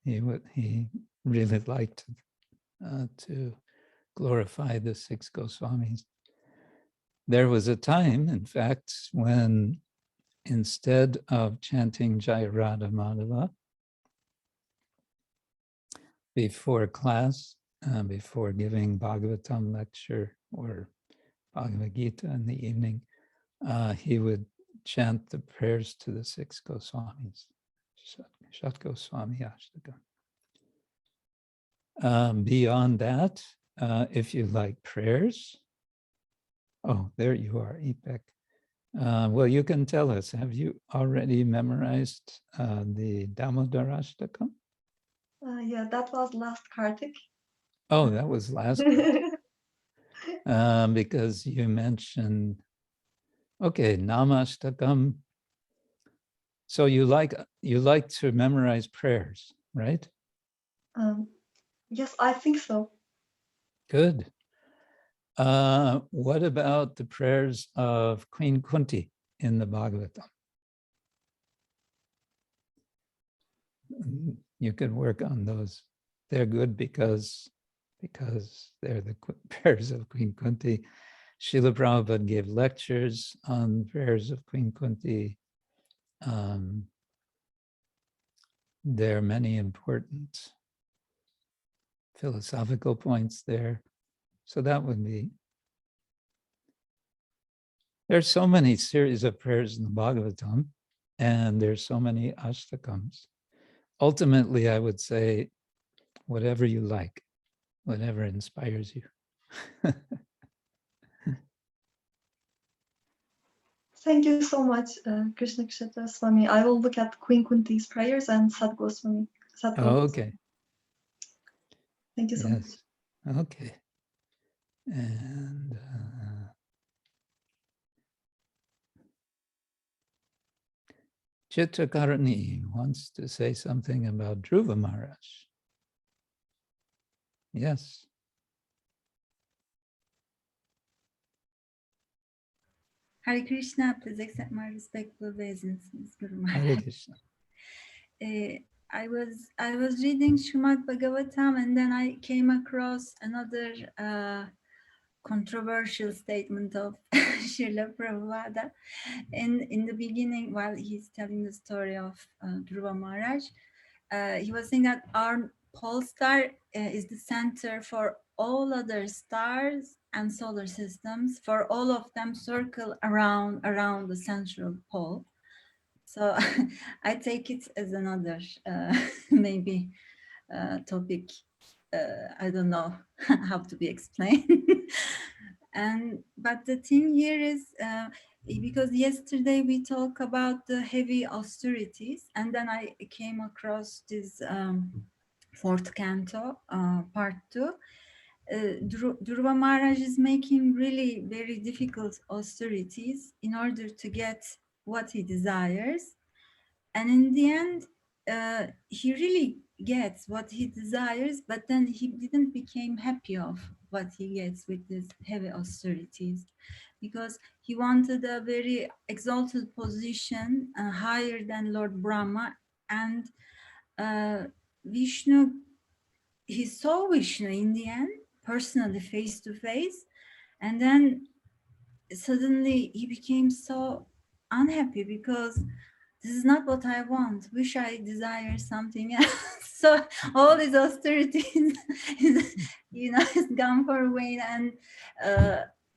He really liked to glorify the 6 Goswamis. There was a time, in fact, when instead of chanting Jai Radha Madhava before class, before giving Bhagavatam lecture or Bhagavad Gita in the evening, he would chant the prayers to the 6 Goswamis, Shat Goswami Ashtakam. Beyond that, if you like prayers, oh, there you are, Ipek. Well, you can tell us, have you already memorized the Damodar Ashtakam? Yeah, that was last Kartik. Oh, that was last because you mentioned, okay, Namashtakam. So you like to memorize prayers, right? Yes, I think so. Good. What about the prayers of Queen Kunti in the Bhagavatam? You could work on those. They're good because they're the prayers of Queen Kunti. Srila Prabhupada gave lectures on prayers of Queen Kunti. There are many important philosophical points there. So that would be, there's so many series of prayers in the Bhagavatam, and there's so many ashtakams. Ultimately, I would say, whatever you like, whatever inspires you. Thank you so much, Krishna Kshetra Swami. I will look at Queen Kunti's prayers and Sadhu Goswami. Oh, okay. Thank you so much. Yes. Okay. And Chitrakarani wants to say something about Dhruva Maharaj. Yes. Hare Krishna, please accept my respectful obeisances, Guru Maharaj. Hare Krishna. I was reading Srimad Bhagavatam, and then I came across another controversial statement of Srila Prabhupada. In the beginning, while he's telling the story of Dhruva Maharaj, he was saying that our pole star is the center for all other stars and solar systems, for all of them circle around the central pole. So I take it as another maybe topic. I don't know how to be explained. But the thing here is because yesterday we talked about the heavy austerities, and then I came across this fourth canto, part 2. Dhruva Maharaj is making really very difficult austerities in order to get what he desires. And in the end, he really gets what he desires, but then he didn't become happy of what he gets with these heavy austerities, because he wanted a very exalted position, higher than Lord Brahma. And Vishnu, he saw Vishnu in the end, personally, face to face, and then suddenly he became so unhappy, because this is not what I want. Wish I desire something else. So all these austerities is gone for a way, and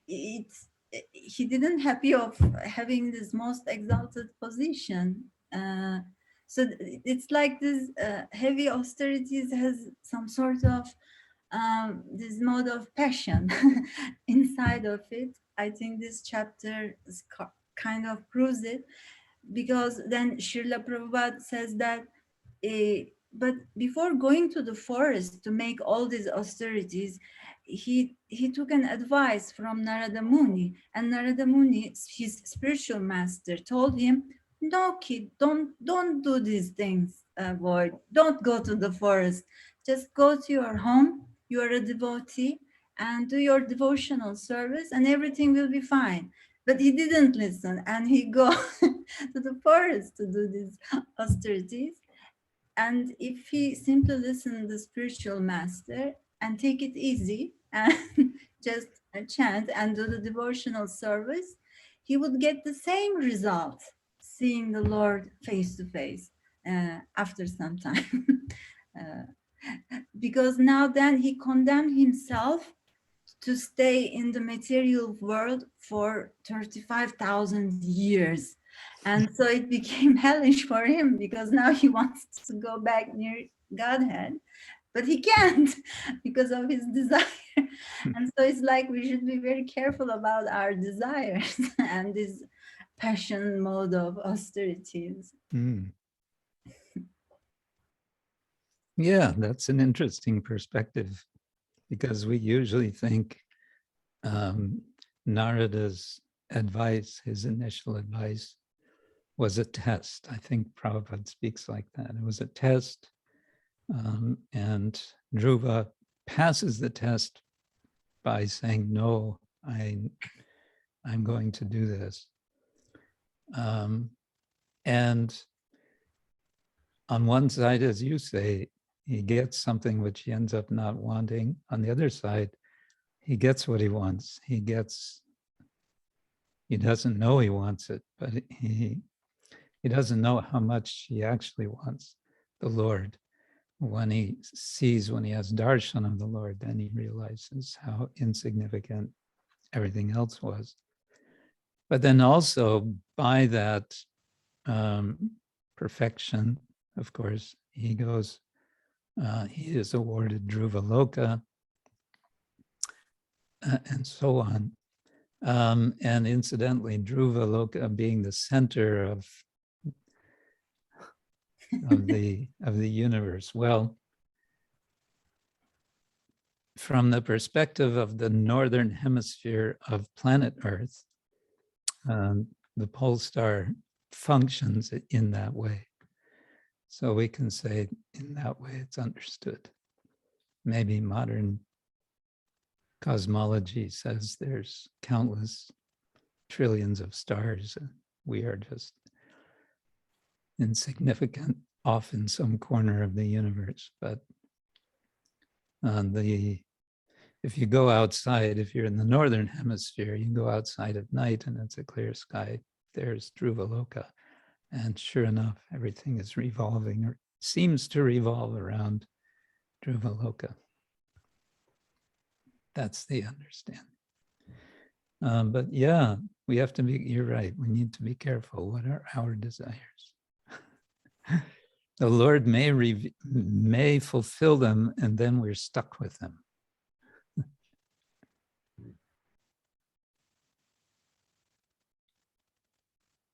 he didn't happy of having this most exalted position. So it's like this heavy austerities has some sort of this mode of passion inside of it. I think this chapter is kind of proves it, because then Srila Prabhupada says that, but before going to the forest to make all these austerities, he took an advice from Narada Muni, and Narada Muni, his spiritual master, told him, no kid, don't do these things, boy, don't go to the forest, just go to your home, you are a devotee, and do your devotional service and everything will be fine. But he didn't listen, and he go to the forest to do these austerities. And if he simply listened to the spiritual master and take it easy and just chant and do the devotional service, he would get the same result, seeing the Lord face to face after some time. Because now then he condemned himself to stay in the material world for 35,000 years. And so it became hellish for him, because now he wants to go back near Godhead, but he can't because of his desire. And so it's like we should be very careful about our desires and this passion mode of austerities. Mm. Yeah, that's an interesting perspective, because we usually think Narada's advice, his initial advice, was a test. I think Prabhupada speaks like that. It was a test, and Dhruva passes the test by saying, no, I'm going to do this. And on one side, as you say, he gets something which he ends up not wanting. On the other side, he gets what he wants. He doesn't know he wants it, but he doesn't know how much he actually wants the Lord. when he sees, when he has darshan of the Lord, then he realizes how insignificant everything else was. But then also by that perfection, of course, he goes, he is awarded Dhruva Loka, and so on. And incidentally, Dhruva Loka being the center of the universe. Well, from the perspective of the northern hemisphere of planet Earth, the pole star functions in that way. So we can say in that way it's understood. Maybe modern cosmology says there's countless trillions of stars and we are just insignificant off in some corner of the universe. But if you go outside, if you're in the northern hemisphere, you go outside at night and it's a clear sky, there's Dhruva Loka. And sure enough, everything is revolving or seems to revolve around Dhruva Loka. That's the understanding. But yeah, we have to be, you're right, we need to be careful. What are our desires? The Lord may fulfill them and then we're stuck with them.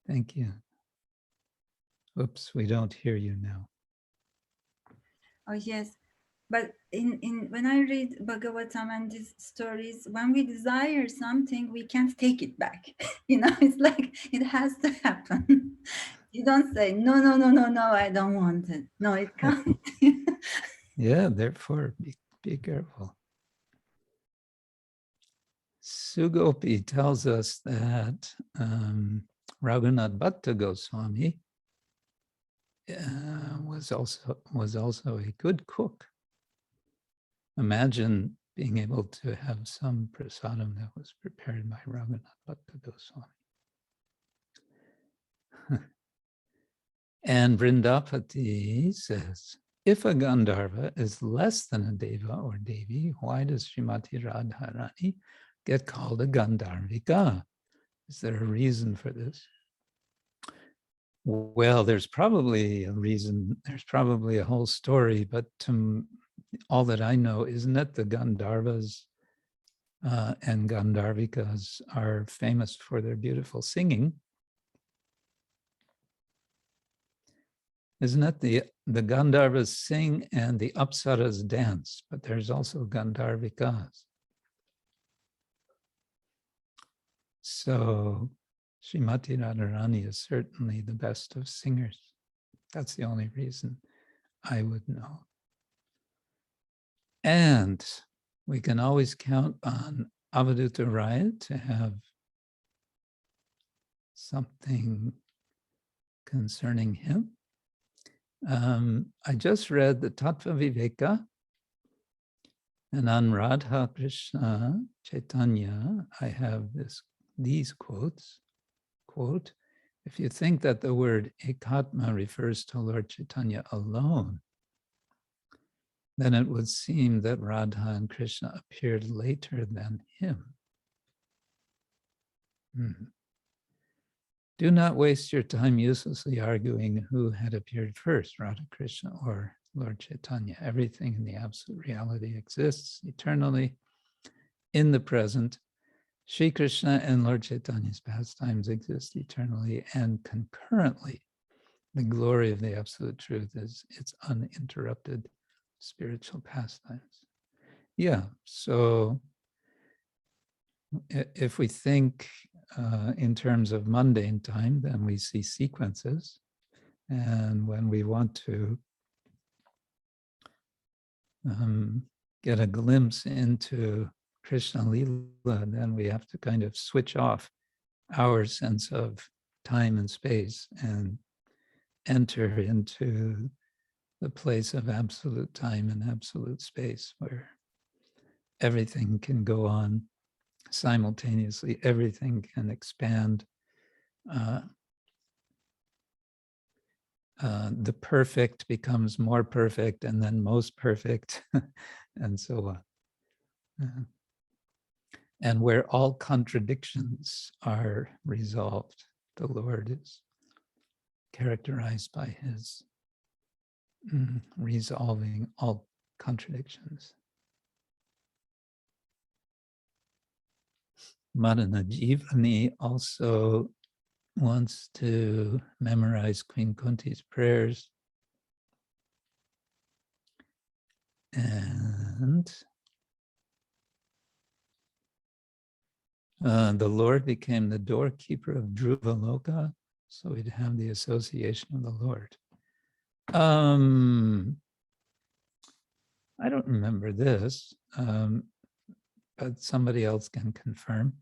Thank you. Oops, we don't hear you now. Oh yes, but when I read Bhagavatam and these stories, when we desire something, we can't take it back. It's like it has to happen. You don't say no, I don't want it. No, it can't. Yeah, therefore be careful. Sugopi tells us that Raghunath Bhatta Goswami was also a good cook. Imagine being able to have some prasadam that was prepared by Raghunath Bhatta Goswami. And Vrindapati says, if a Gandharva is less than a Deva or Devi, why does Srimati Radharani get called a Gandharvika? Is there a reason for this? Well, there's probably a reason, there's probably a whole story, but all that I know, isn't it the Gandharvas and Gandharvikas are famous for their beautiful singing? Isn't it the Gandharvas sing and the Apsaras dance, but there's also Gandharvikas. So Srimati Radharani is certainly the best of singers. That's the only reason I would know. And we can always count on Avadhuta Raya to have something concerning him. I just read the Tattva Viveka, and on Radha Krishna Chaitanya, I have these quotes. Quote, if you think that the word ekatma refers to Lord Chaitanya alone, then it would seem that Radha and Krishna appeared later than him. Do not waste your time uselessly arguing who had appeared first, Radha Krishna or Lord Chaitanya. Everything in the absolute reality exists eternally in the present. Sri Krishna and Lord Chaitanya's pastimes exist eternally and concurrently. The glory of the absolute truth is its uninterrupted spiritual pastimes. Yeah, so if we think in terms of mundane time, then we see sequences. And when we want to get a glimpse into Krishna Lila, then we have to kind of switch off our sense of time and space and enter into the place of absolute time and absolute space where everything can go on simultaneously, everything can expand the perfect becomes more perfect and then most perfect, and so on. And where all contradictions are resolved, the Lord is characterized by his resolving all contradictions. Madana Jivani also wants to memorize Queen Kunti's prayers. And the Lord became the doorkeeper of Dhruvaloka, so we'd have the association of the Lord. I don't remember this, but somebody else can confirm.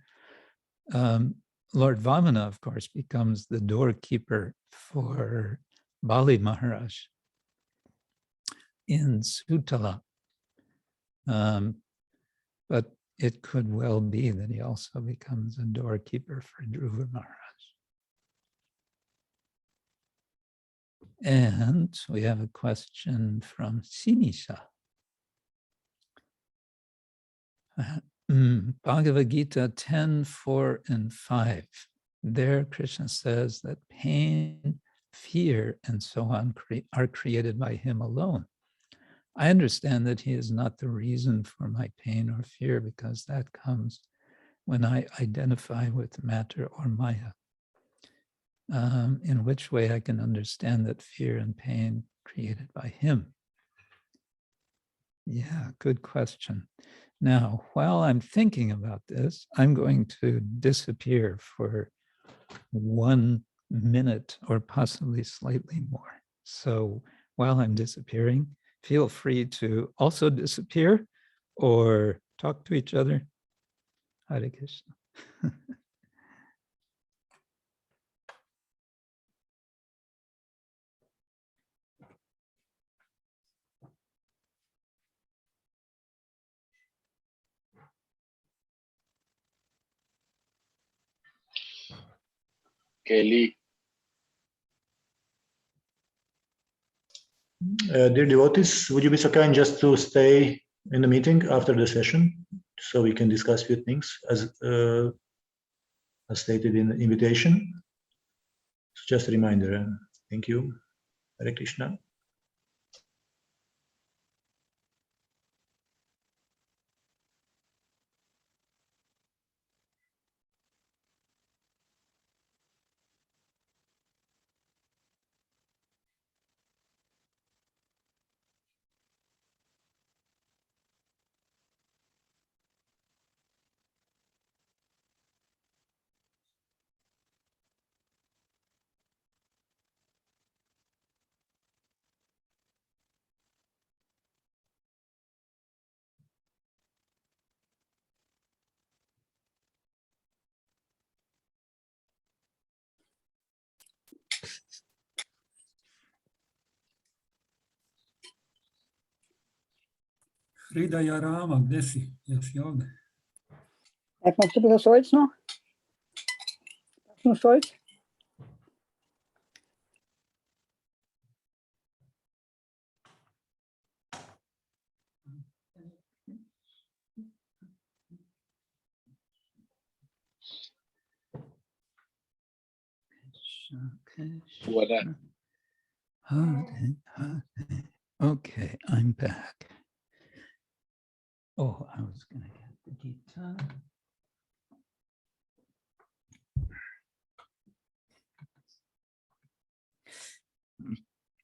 Lord Vamana, of course, becomes the doorkeeper for Bali Maharaj in Sutala. But it could well be that he also becomes a doorkeeper for Dhruva Maharaj. And we have a question from Sinisha. Bhagavad Gita 10, 4, and 5. There Krishna says that pain, fear, and so on are created by him alone. I understand that he is not the reason for my pain or fear, because that comes when I identify with matter or maya. In which way I can understand that fear and pain created by him? Yeah, good question. Now, while I'm thinking about this, I'm going to disappear for 1 minute or possibly slightly more. So while I'm disappearing, feel free to also disappear or talk to each other. Hare Krishna. Kelly. Dear devotees, would you be so kind just to stay in the meeting after the session so we can discuss a few things as stated in the invitation? So just a reminder. Thank you. Hare Krishna. Hridaya Rama, Desi, yes, Yoga. Komt er zoiets nog? Nog zoiets? Okay, I'm back. Oh, I was going to get the Gita.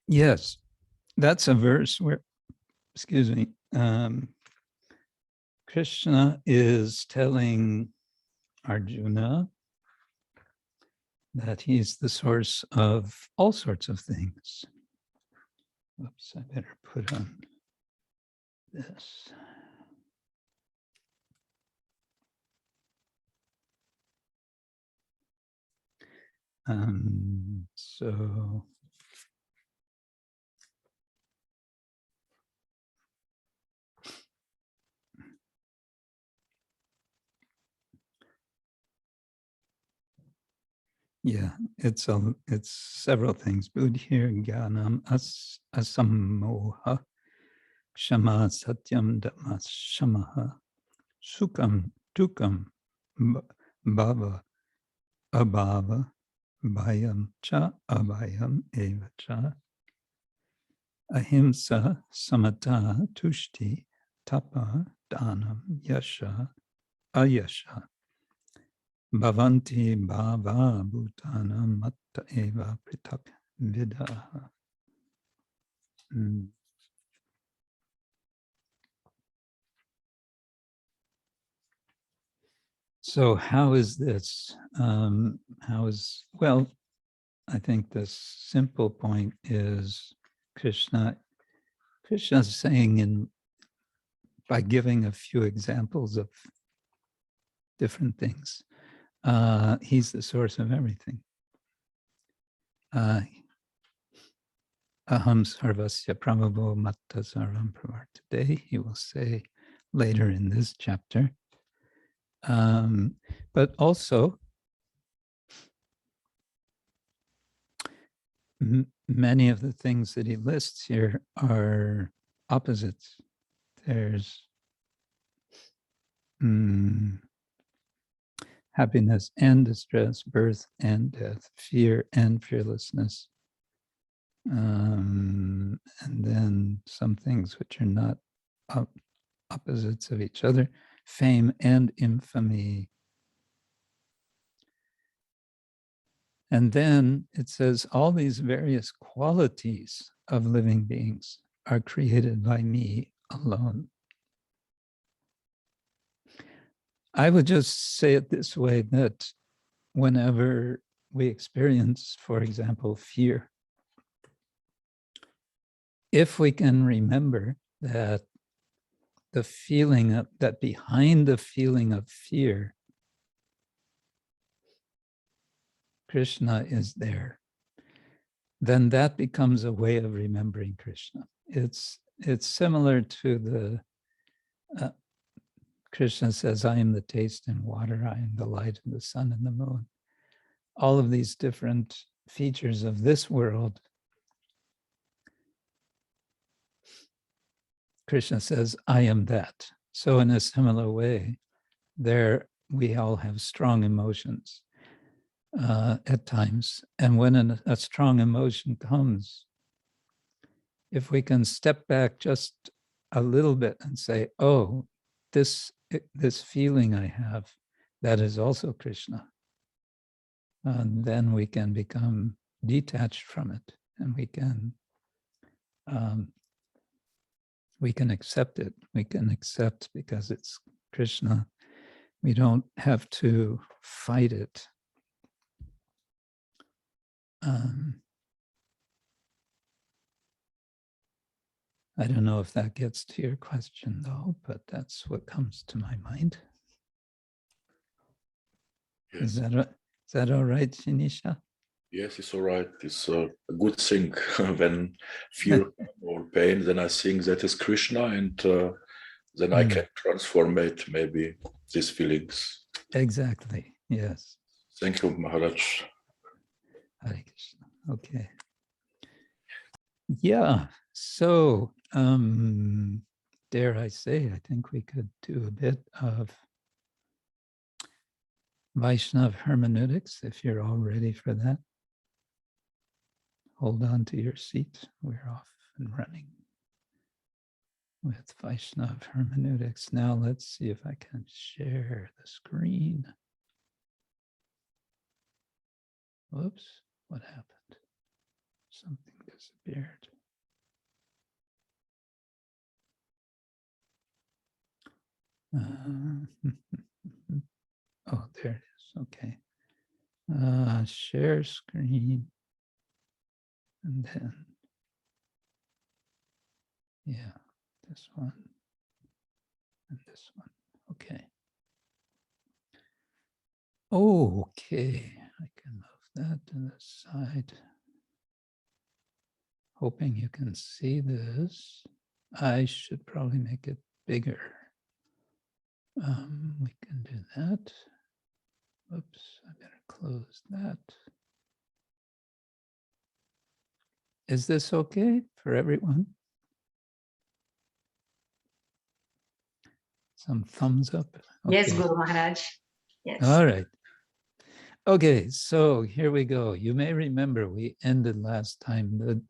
Yes, that's a verse where, excuse me, Krishna is telling Arjuna that he's the source of all sorts of things. Oops, I better put on this. So Yeah, it's several things. Buddhir jnanam asammoha kshama satyam dhamma shamaha sukham dukkam bhava abhava bhayam cha abhayam eva cha ahimsa samata tushti tapa danam yasha ayasha bhavanti bhava bhutana matta eva pritak vidaha. So how is this? Well, I think the simple point is Krishna's saying by giving a few examples of different things, he's the source of everything. Aham sarvasya prabhavo matta sarvam pravartate, he will say later in this chapter. But also, many of the things that he lists here are opposites. There's happiness and distress, birth and death, fear and fearlessness. And then some things which are not opposites of each other, fame and infamy. And then it says all these various qualities of living beings are created by me alone. I would just say it this way, that whenever we experience, for example, fear, if we can remember that the feeling that behind the feeling of fear, Krishna is there, then that becomes a way of remembering Krishna. It's similar to the, Krishna says, I am the taste and water, I am the light and the sun and the moon. All of these different features of this world, Krishna says, I am that. So in a similar way, there we all have strong emotions at times. And when a strong emotion comes, if we can step back just a little bit and say, oh, this feeling I have, that is also Krishna. And then we can become detached from it, and we can accept it. We can accept because it's Krishna. We don't have to fight it. I don't know if that gets to your question, though, but that's what comes to my mind. Yes. Is that all right, Shinisha? Yes, it's all right. It's a good thing. When fear or pain, then I think that is Krishna, and then I can transform it, maybe, these feelings. Exactly, yes. Thank you, Maharaj. Hare Krishna. Okay. Yeah, so dare I say, I think we could do a bit of Vaishnava Hermeneutics, if you're all ready for that. Hold on to your seat. We're off and running with Vaishnava Hermeneutics. Now let's see if I can share the screen. Whoops, what happened? Something disappeared. Oh, there it is. Okay. Share screen. And then, yeah, this one and this one. Okay. Okay, I can move that to the side. Hoping you can see this. I should probably make it bigger. We can do that. Oops, I better close that. Is this okay for everyone? Some thumbs up? Okay. Yes, Guru Maharaj. Yes. All right. Okay, so here we go. You may remember we ended last time. The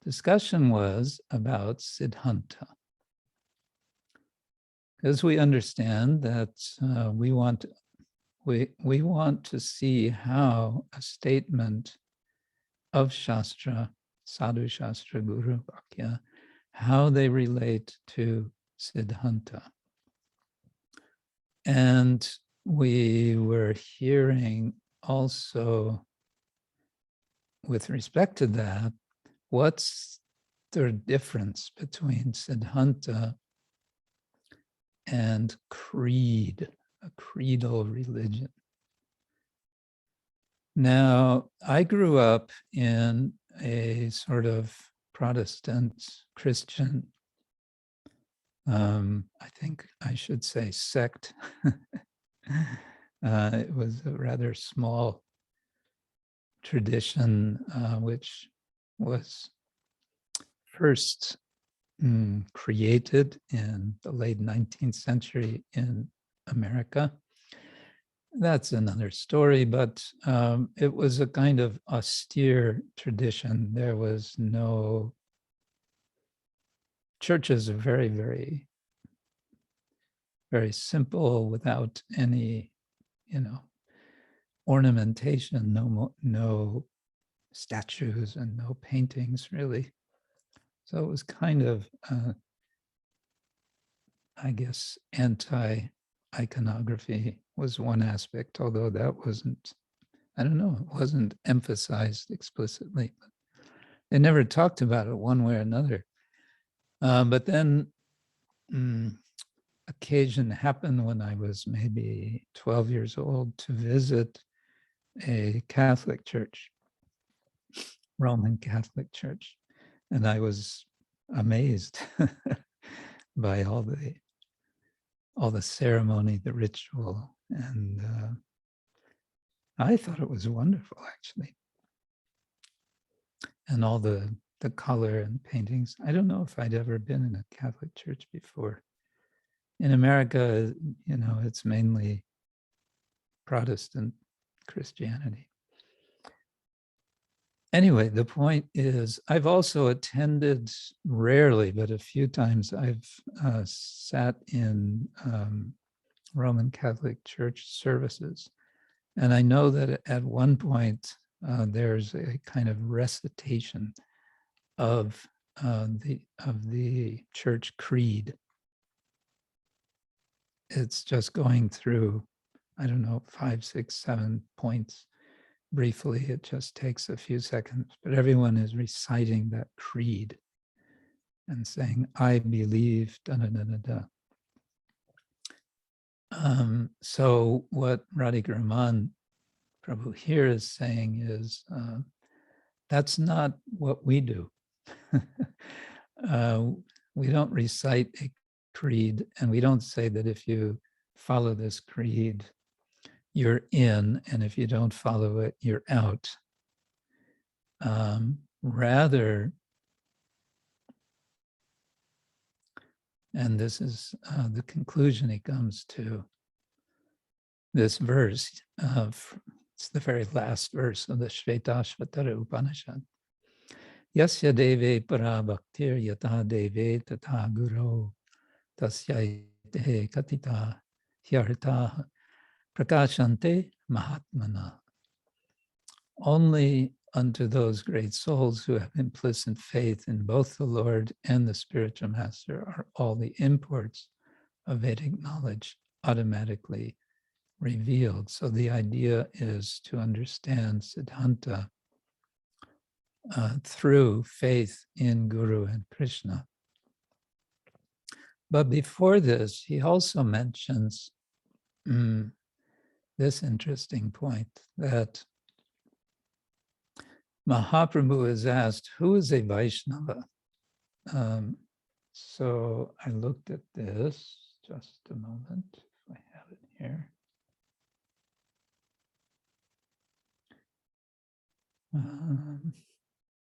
discussion was about Siddhanta. Because we understand that we want to see how a statement of Shastra, Sadhu Shastra, Guru Vakya, how they relate to Siddhanta. And we were hearing also, with respect to that, what's the difference between Siddhanta and creed, a creedal religion. Now, I grew up in a sort of Protestant Christian, I think I should say sect. It was a rather small tradition, which was first created in the late 19th century in America. That's another story, but it was a kind of austere tradition. There was no, churches are very, very, very simple without any, ornamentation, no statues and no paintings really. So it was kind of, I guess, anti-iconography was one aspect, although that wasn't, I don't know, it wasn't emphasized explicitly. But they never talked about it one way or another. But then occasion happened when I was maybe 12 years old to visit a Catholic church, Roman Catholic church. And I was amazed by all the ceremony, the ritual, and I thought it was wonderful, actually. And all the color and paintings. I don't know if I'd ever been in a Catholic church before. In America, it's mainly Protestant Christianity. Anyway, the point is, I've also attended, rarely, but a few times, I've sat in Roman Catholic Church services. And I know that at one point, there's a kind of recitation of the church creed. It's just going through, I don't know, 5, 6, 7 points. Briefly, it just takes a few seconds, but everyone is reciting that creed and saying, I believe, da da da da da. So what Radhikaraman Prabhu here is saying is, that's not what we do. We don't recite a creed, and we don't say that if you follow this creed, you're in, and if you don't follow it, you're out. Rather, and this is the conclusion he comes to, this verse, it's the very last verse of the Shvetashvatara Upanishad. Yasya deve para bhaktir yata deve tata guru tasya te katita hyarta prakashante mahatmana. Only unto those great souls who have implicit faith in both the Lord and the spiritual master are all the imports of Vedic knowledge automatically revealed. So the idea is to understand Siddhanta through faith in Guru and Krishna. But before this, he also mentions this interesting point, that Mahaprabhu is asked, who is a Vaishnava? So I looked at this, just a moment, if I have it here.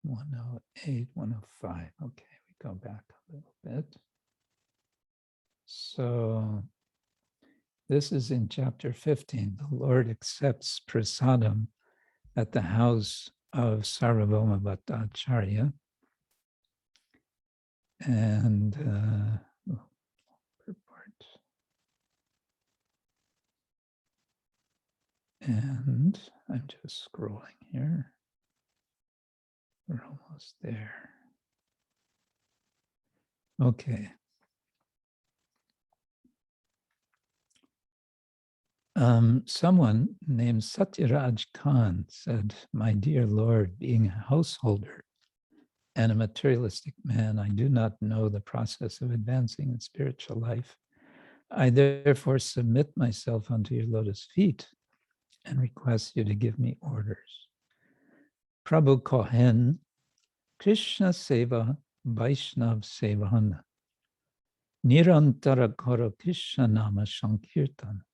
108, 105. Okay, we go back a little bit. So this is in chapter 15. The Lord accepts prasadam at the house of Sarvabhauma Bhattacharya. And purport. And I'm just scrolling here. We're almost there. Okay. Someone named Satyaraj Khan said, "My dear Lord, being a householder and a materialistic man, I do not know the process of advancing in spiritual life. I therefore submit myself unto your lotus feet and request you to give me orders. Prabhu Kohen, Krishna Seva, Vaishnava Sevan, Nirantara Karo Krishna Nama Sankirtan."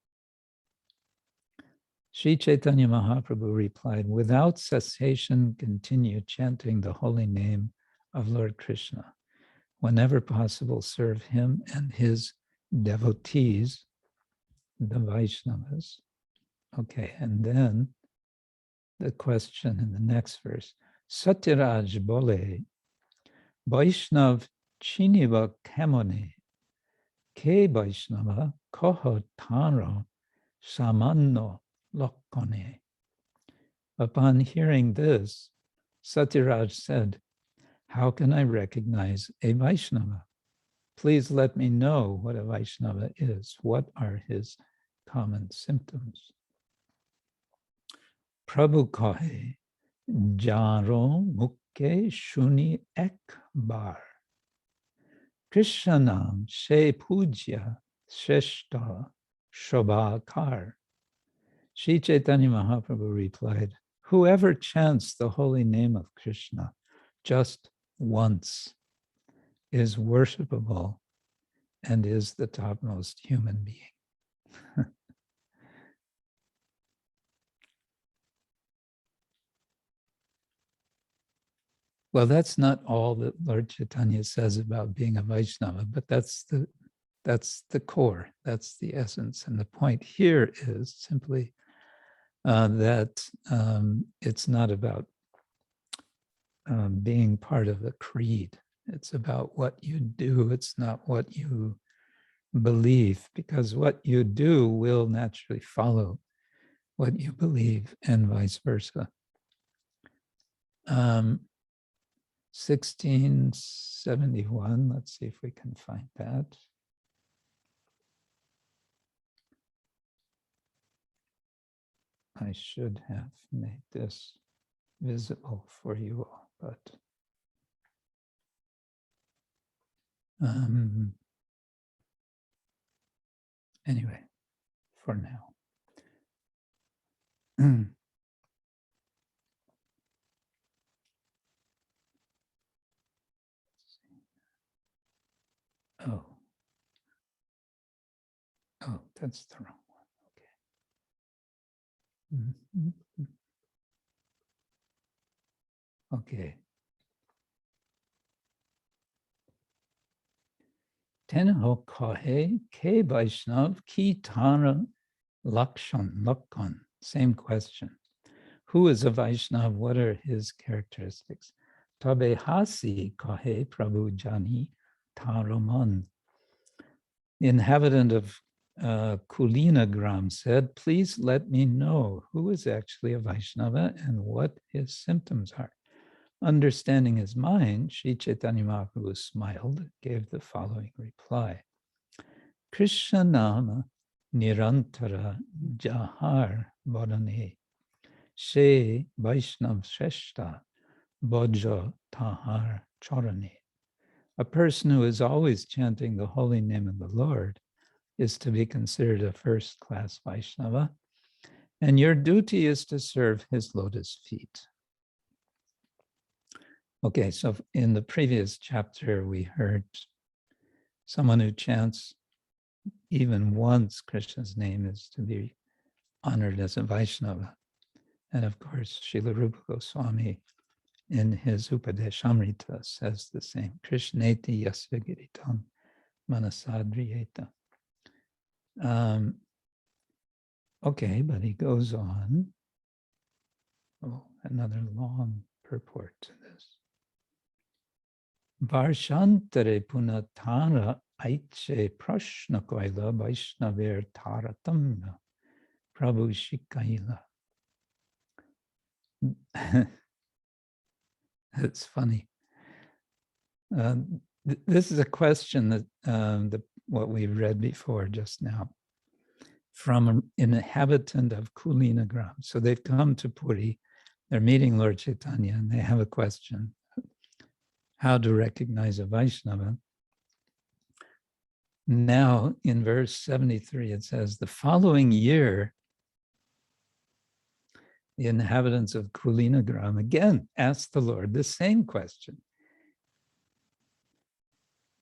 Sri Chaitanya Mahaprabhu replied, "Without cessation, continue chanting the holy name of Lord Krishna. Whenever possible, serve him and his devotees, the Vaishnavas." Okay, and then the question in the next verse. Satyaraj bole, Vaishnav chiniva kamone, ke Vaishnava koho taro samanno lokone. Upon hearing this, Satyaraj said, "How can I recognize a Vaishnava? Please let me know what a Vaishnava is. What are his common symptoms?" Prabhu kahe, jaro mukke shuni ek bar. Krishnanam she puja shreshta shobhakar. Sri Chaitanya Mahaprabhu replied, "Whoever chants the holy name of Krishna just once is worshipable and is the topmost human being." Well, that's not all that Lord Chaitanya says about being a Vaishnava, but that's the core, that's the essence. And the point here is simply that it's not about being part of a creed. It's about what you do. It's not what you believe, because what you do will naturally follow what you believe and vice versa. 1671, let's see if we can find that. I should have made this visible for you all, but anyway, for now. Oh, that's the wrong one. Okay. Okay. Tenho kahe ke Vaishnav ki tara lakshan. Same question. Who is a Vaishnav? What are his characteristics? Tabe hasi kahe Prabhu jani taraman. The inhabitant of Kulinagram said, "Please let me know who is actually a Vaishnava and what his symptoms are." Understanding his mind, Sri Chaitanya Mahaprabhu smiled, gave the following reply. Krishna nama nirantara jahar vadane, she Vaishnav shreshta bhojo tahar charane. A person who is always chanting the holy name of the Lord is to be considered a first-class Vaishnava, and your duty is to serve his lotus feet. Okay, so in the previous chapter, we heard someone who chants even once Krishna's name is to be honored as a Vaishnava. And of course, Srila Rupa Goswami in his Upadeshamrita says the same. Krishneti yasya giritam manasadriyeta. Okay, but he goes on. Oh, another long purport to this. Varshantare punatara aiche prashna koila Vaishnaver taratamna Prabhu Shikaila. It's funny. This is a question that what we read before just now from an inhabitant of Kulinagram. So they've come to Puri, they're meeting Lord Chaitanya, and they have a question: how to recognize a Vaishnava. Now, in verse 73, it says, the following year, the inhabitants of Kulinagram again asked the Lord the same question.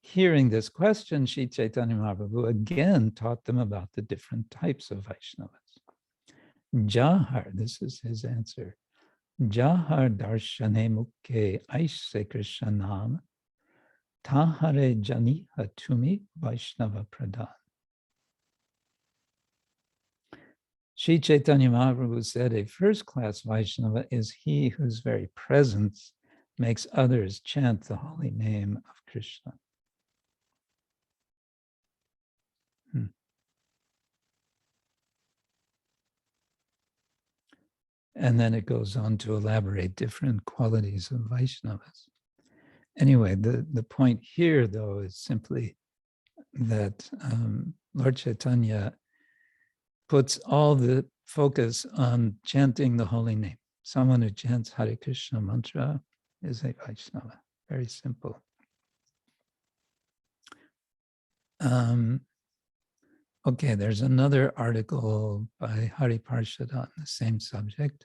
Hearing this question, Sri Chaitanya Mahaprabhu again taught them about the different types of Vaishnavas. Jahar, this is his answer. Jahar darshane mukhe aise krishnam tahare janiha tumi Vaishnava pradhan. Sri Chaitanya Mahaprabhu said a first-class Vaishnava is he whose very presence makes others chant the holy name of Krishna. And then it goes on to elaborate different qualities of Vaishnavas. Anyway, the point here, though, is simply that Lord Chaitanya puts all the focus on chanting the holy name. Someone who chants Hare Krishna mantra is a Vaishnava. Very simple. Okay, there's another article by Hari Parshad on the same subject.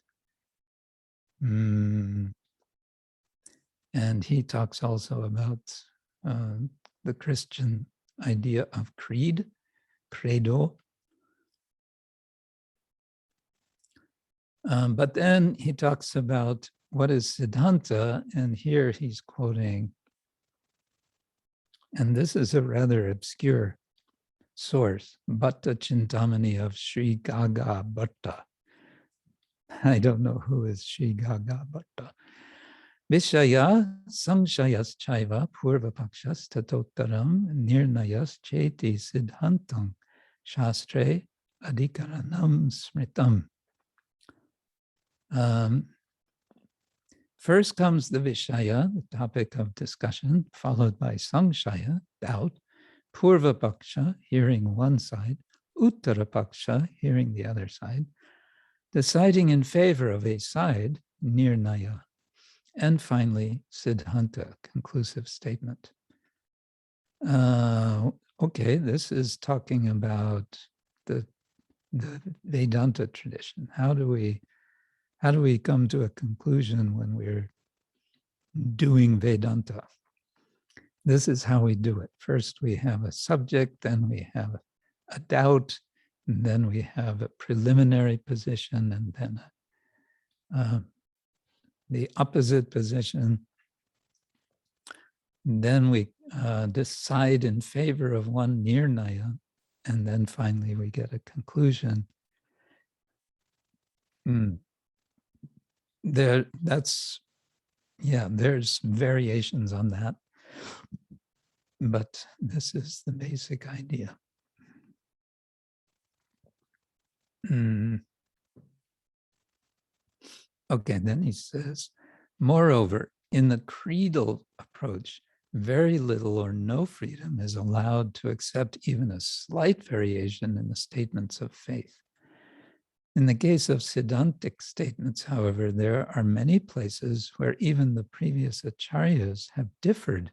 And he talks also about the Christian idea of creed, credo. But then he talks about what is Siddhanta, and here he's quoting, and this is a rather obscure source, Bhatta Chintamani of Sri Gaga Bhatta. I don't know who is Sri Gaga Bhatta. Vishaya Samshayas Chaiva Purva Pakshas Tatottaram Nirnayas Cheti Siddhantam Shastre Adhikaranam Smritam. First comes the Vishaya, the topic of discussion, followed by Samshaya, doubt, Purva Paksha, hearing one side, Uttara Paksha, hearing the other side, deciding in favor of a side, Nirnaya, and finally, Siddhanta, conclusive statement. Okay, this is talking about the Vedanta tradition. How do we come to a conclusion when we're doing Vedanta? This is how we do it. First, we have a subject, then we have a doubt, and then we have a preliminary position, and then the opposite position. Then we decide in favor of one nirnaya, and then finally we get a conclusion. There's variations on that, but this is the basic idea. Okay, then he says, moreover, in the creedal approach, very little or no freedom is allowed to accept even a slight variation in the statements of faith. In the case of Siddhantic statements, however, there are many places where even the previous acharyas have differed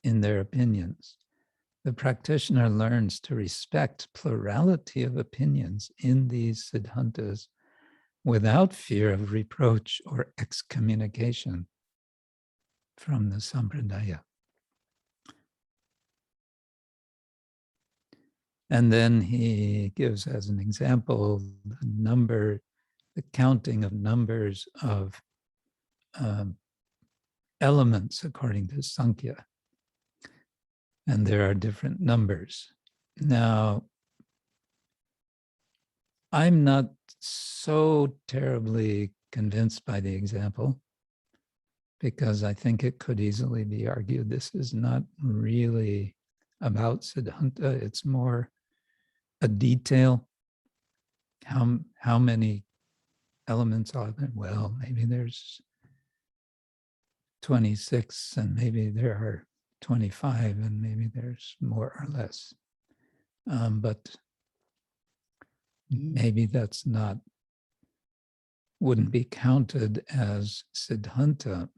in their opinions. The practitioner learns to respect plurality of opinions in these Siddhantas without fear of reproach or excommunication from the Sampradaya. And then he gives as an example the counting of numbers of elements according to Sankhya. And there are different numbers. Now, I'm not so terribly convinced by the example, because I think it could easily be argued this is not really about Siddhanta. It's more a detail. How many elements are there? Well, maybe there's 26, and maybe there are 25, and maybe there's more or less. But maybe that's wouldn't be counted as Siddhanta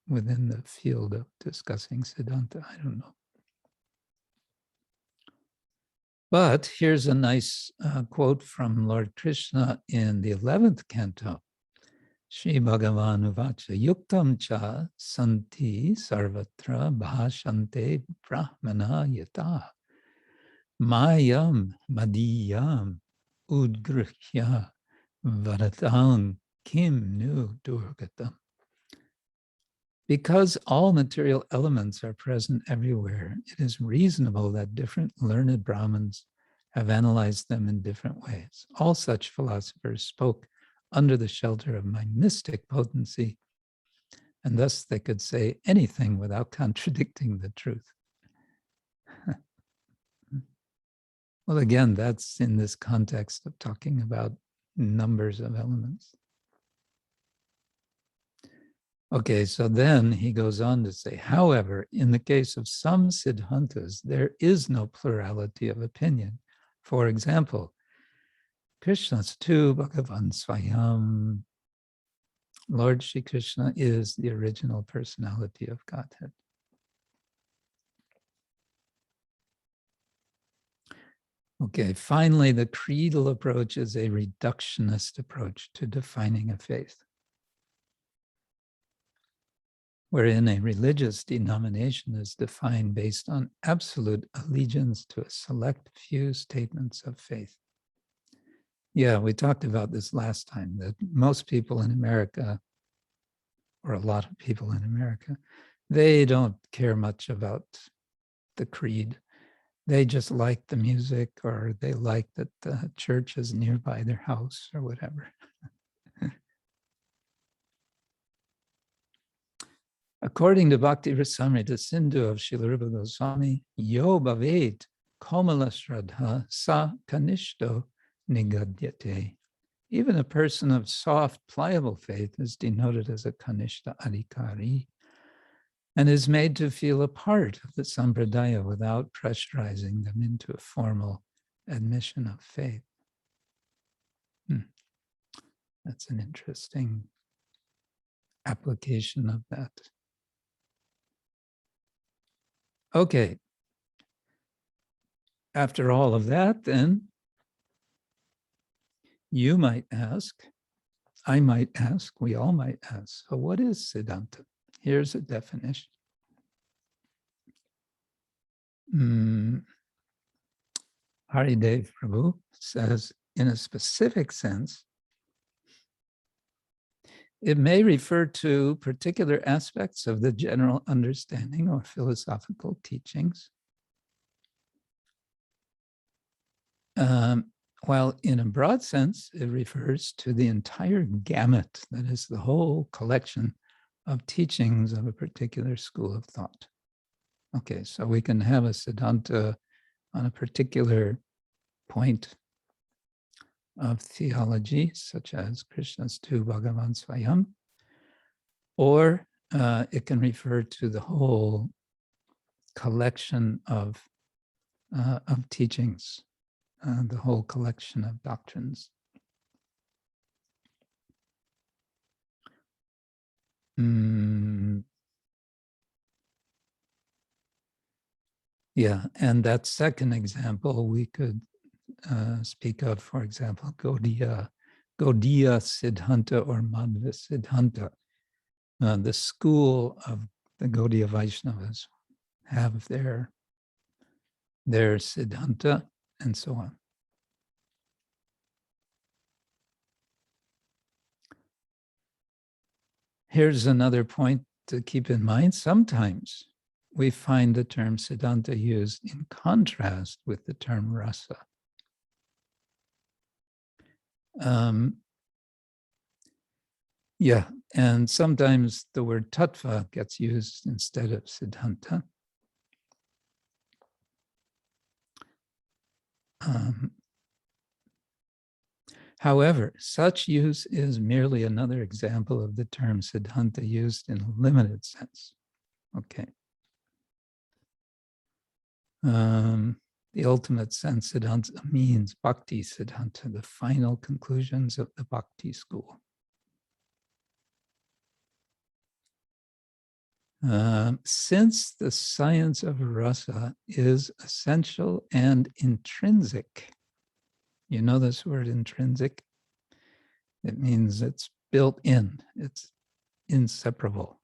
within the field of discussing Siddhanta. I don't know. But here's a nice quote from Lord Krishna in the 11th canto. Shri Bhagavan Uvacha Yuktam cha santi sarvatra bhashante brahmana yata mayam madiyam udgrihya varatang kim nu durgatam. Because all material elements are present everywhere, it is reasonable that different learned Brahmins have analyzed them in different ways. All such philosophers spoke under the shelter of my mystic potency, and thus they could say anything without contradicting the truth. Well, again, that's in this context of talking about numbers of elements. Okay, so then he goes on to say, however, in the case of some Siddhantas, there is no plurality of opinion. For example, Krishna's tu Bhagavan Swayam. Lord Shri Krishna is the original personality of Godhead. Okay, finally, the creedal approach is a reductionist approach to defining a faith, wherein a religious denomination is defined based on absolute allegiance to a select few statements of faith. Yeah, we talked about this last time, that most people in America, or a lot of people in America, they don't care much about the creed. They just like the music, or they like that the church is nearby their house or whatever. According to Bhakti Rasamrita Sindhu of Srila Rupa Goswami, Yo bhavet komala shraddha sa kanishto nigadyate. Even a person of soft, pliable faith is denoted as a kanishta adhikari and is made to feel a part of the sampradaya without pressurizing them into a formal admission of faith. That's an interesting application of that. Okay. After all of that, then, you might ask, I might ask, we all might ask, so what is Siddhanta? Here's a definition. Haridev Prabhu says, in a specific sense, it may refer to particular aspects of the general understanding or philosophical teachings, while in a broad sense, it refers to the entire gamut, that is the whole collection of teachings of a particular school of thought. Okay, so we can have a Siddhanta on a particular point of theology, such as Krishna's tu Bhagavan Swayam, or it can refer to the whole collection of teachings, the whole collection of doctrines. Yeah, and that second example we could speak of, for example, Gaudiya Siddhanta or Madhva Siddhanta. The school of the Gaudiya Vaishnavas have their Siddhanta and so on. Here's another point to keep in mind, sometimes we find the term siddhanta used in contrast with the term rasa. Yeah, and sometimes the word tattva gets used instead of siddhanta. However, such use is merely another example of the term siddhanta used in a limited sense. Okay. The ultimate sense siddhanta means bhakti siddhanta, the final conclusions of the bhakti school. Since the science of rasa is essential and intrinsic, you know this word intrinsic? It means it's built in, it's inseparable.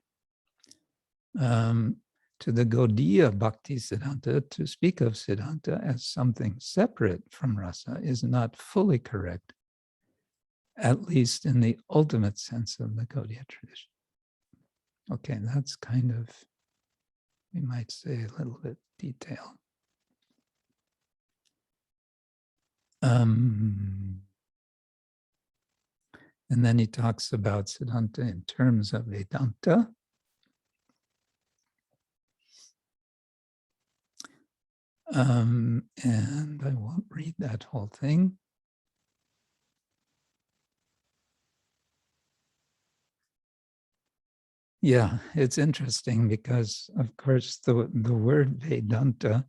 To the Gaudiya Bhakti Siddhanta, to speak of Siddhanta as something separate from rasa is not fully correct, at least in the ultimate sense of the Gaudiya tradition. Okay, that's kind of, we might say, a little bit detailed. And then he talks about Siddhanta in terms of Vedanta. And I won't read that whole thing. Yeah, it's interesting because, of course, the word Vedanta,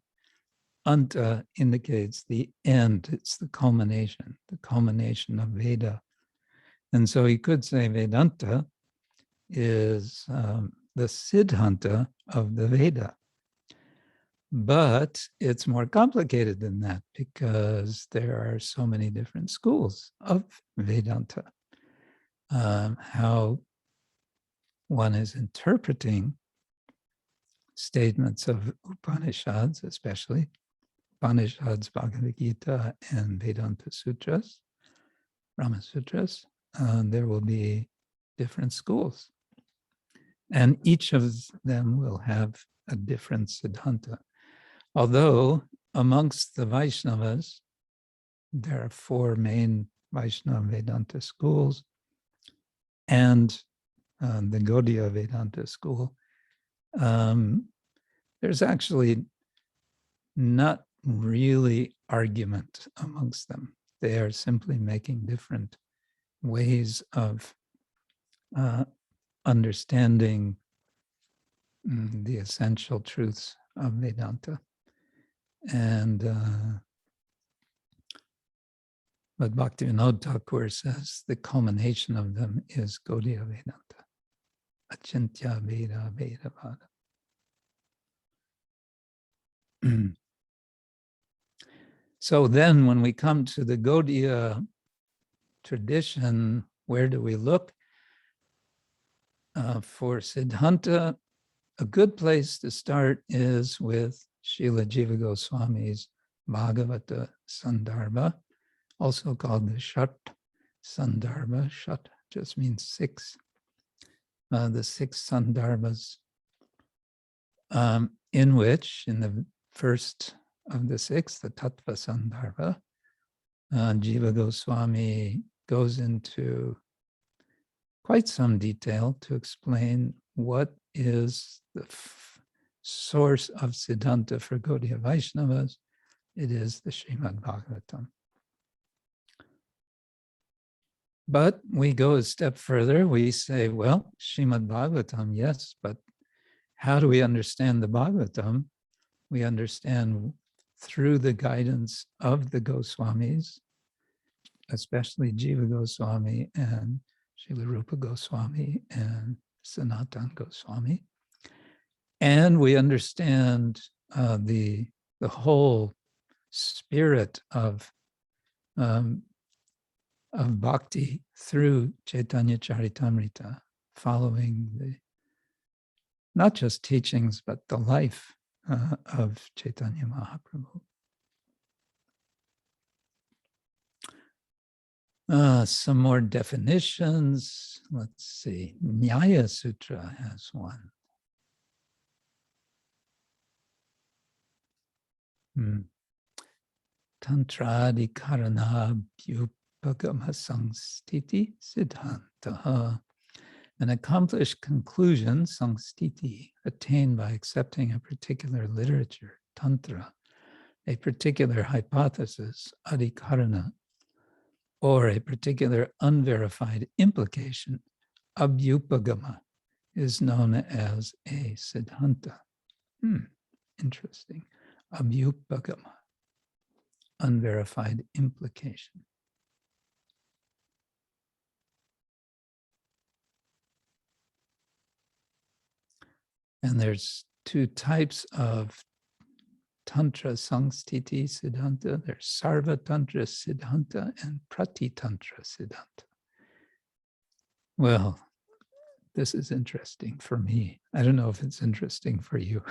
anta indicates the end. It's the culmination of Veda. And so you could say Vedanta is the Siddhanta of the Veda. But it's more complicated than that because there are so many different schools of Vedanta. How one is interpreting statements of Upanishads, especially Upanishads, Bhagavad Gita, and Vedanta Sutras, Brahma Sutras, there will be different schools. And each of them will have a different Siddhanta. Although amongst the Vaishnavas, there are 4 main Vaishnava Vedanta schools, and the Gaudiya Vedanta school, there's actually not really argument amongst them. They are simply making different ways of understanding the essential truths of Vedanta. And but Bhaktivinoda Thakur says the culmination of them is Gaudiya Vedanta, Achintya Veda Vedavada. So then when we come to the Gaudiya tradition, where do we look? For Siddhanta, a good place to start is with Srila Jiva Goswami's Bhagavata Sandarbha, also called the Shat Sandarbha. Shat just means 6. The 6 Sandarbhas, in which, in the first of the 6, the Tattva Sandarbha, Jiva Goswami goes into quite some detail to explain what is the source of Siddhanta for Gaudiya Vaishnavas. It is the Srimad Bhagavatam. But we go a step further. We say, well, Srimad Bhagavatam, yes, but how do we understand the Bhagavatam? We understand through the guidance of the Goswamis, especially Jiva Goswami and Srila Rupa Goswami and Sanatana Goswami. And we understand the whole spirit of bhakti through Chaitanya Charitamrita, following the not just teachings, but the life of Chaitanya Mahaprabhu. Some more definitions. Let's see. Nyaya Sutra has one. Tantra-karana bhupagama sangstiti siddhanta. An accomplished conclusion, sangstiti, attained by accepting a particular literature, tantra, a particular hypothesis, adhikarana, or a particular unverified implication, abhyupagama, is known as a siddhanta. Interesting. Abhyupagama, unverified implication. And there's two types of Tantra Sangstiti Siddhanta. There's Sarva Tantra Siddhanta and Prati Tantra Siddhanta. Well, this is interesting for me. I don't know if it's interesting for you.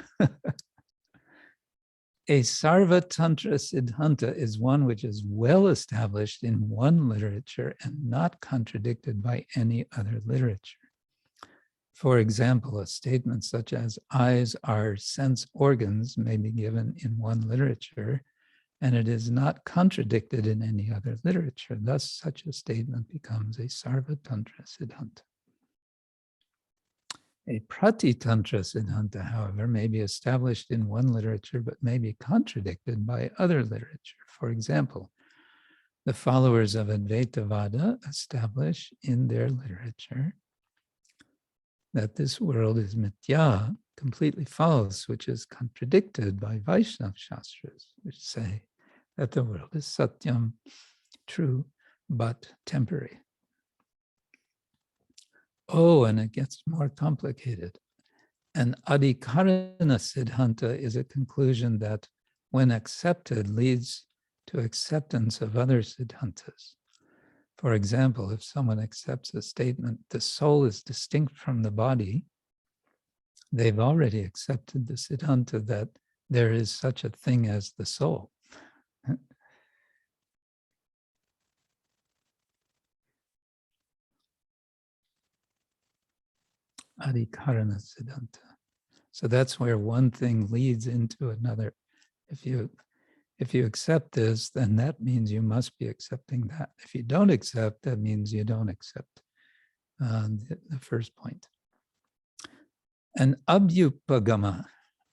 A Sarva Tantra Siddhanta is one which is well established in one literature and not contradicted by any other literature. For example, a statement such as eyes are sense organs may be given in one literature, and it is not contradicted in any other literature. Thus, such a statement becomes a Sarva Tantra Siddhanta. A Prati Tantra Siddhanta, however, may be established in one literature, but may be contradicted by other literature. For example, the followers of Advaitavada establish in their literature that this world is mithya, completely false, which is contradicted by Vaishnava Shastras, which say that the world is satyam, true, but temporary. Oh, and it gets more complicated. An adhikarana siddhanta is a conclusion that, when accepted, leads to acceptance of other siddhantas. For example, if someone accepts a statement, the soul is distinct from the body, they've already accepted the siddhanta that there is such a thing as the soul. Adhikarana siddhanta. So that's where one thing leads into another. If you accept this, then that means you must be accepting that. If you don't accept, that means you don't accept the first point. An abhyupagama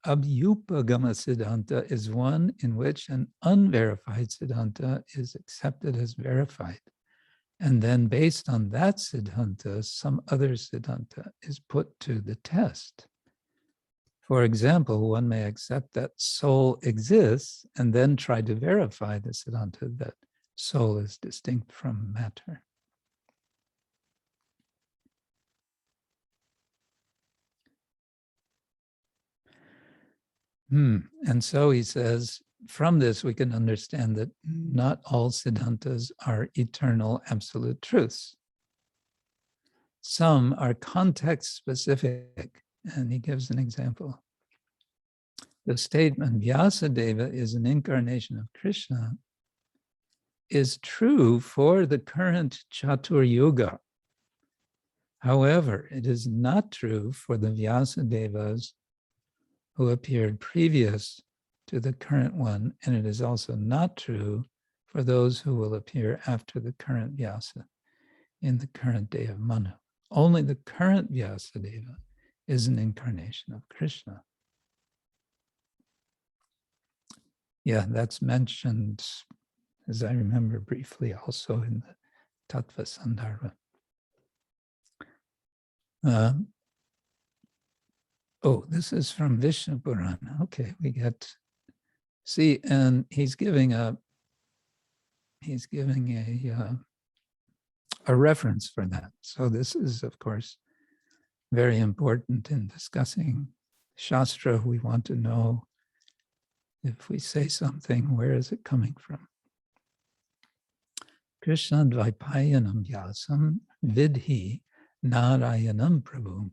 siddhanta is one in which an unverified siddhanta is accepted as verified. And then based on that siddhanta, some other siddhanta is put to the test. For example, one may accept that soul exists and then try to verify the siddhanta that soul is distinct from matter. And so he says, from this we can understand that not all siddhantas are eternal absolute truths. Some are context specific, and he gives an example. The statement, Vyasadeva is an incarnation of Krishna, is true for the current Chatur Yuga. However, it is not true for the Vyasadevas who appeared previous to the current one, and it is also not true for those who will appear after the current Vyasa in the current day of Manu. Only the current Vyasadeva is an incarnation of Krishna. Yeah, that's mentioned, as I remember briefly, also in the Tattva Sandarbha. This is from Vishnu Purana. Okay, we get, see, and he's giving a reference for that. So this is, of course, very important in discussing Shastra. We want to know, if we say something, where is it coming from? Krishna Dvaipayanam Vyasam Vidhi Narayanam Prabhu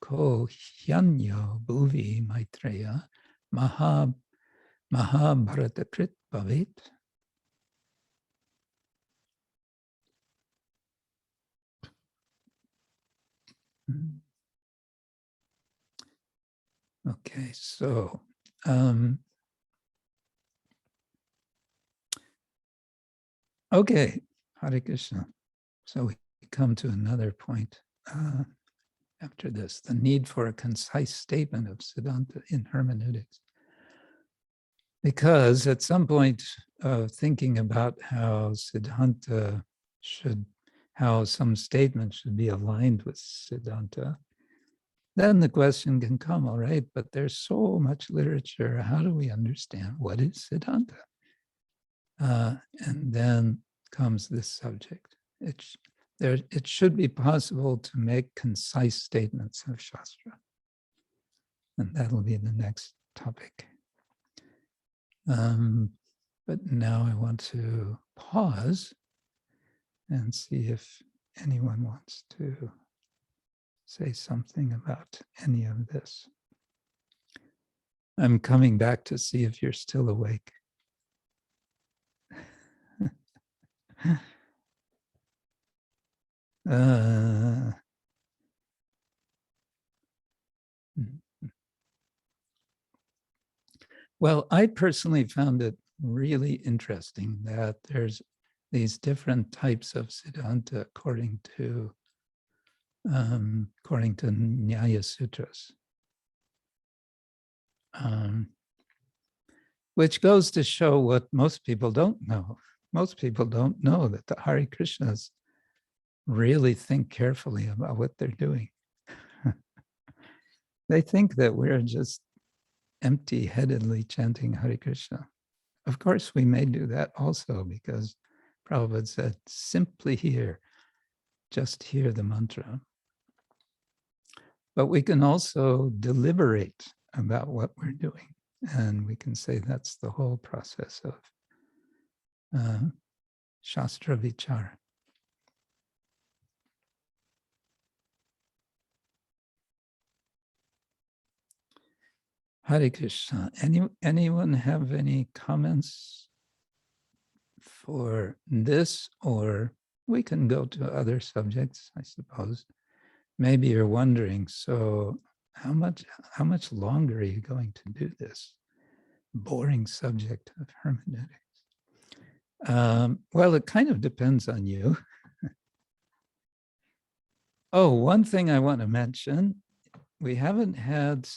Ko Hyanyo Bhuvi Maitreya Mahabharatakrit Bhavet. Okay, so okay, Hare Krishna. So we come to another point after this, the need for a concise statement of Siddhanta in hermeneutics. Because at some point, thinking about how Siddhanta how some statement should be aligned with Siddhanta, then the question can come, all right, but there's so much literature, how do we understand what is Siddhanta? And then comes this subject. It should be possible to make concise statements of Shastra. And that'll be the next topic. But now I want to pause and see if anyone wants to say something about any of this. I'm coming back to see if you're still awake. Well, I personally found it really interesting that there's these different types of Siddhanta according to Nyaya Sutras. Which goes to show what most people don't know. Most people don't know that the Hare Krishnas really think carefully about what they're doing. They think that we're just empty-headedly chanting Hare Krishna. Of course, we may do that also because Prabhupada said, simply hear, just hear the mantra. But we can also deliberate about what we're doing. And we can say that's the whole process of Shastra Vichara. Hare Krishna. Anyone have any comments for this? Or we can go to other subjects, I suppose. Maybe you're wondering, so how much longer are you going to do this boring subject of hermeneutics? Well, it kind of depends on you. Oh, one thing I want to mention, we haven't had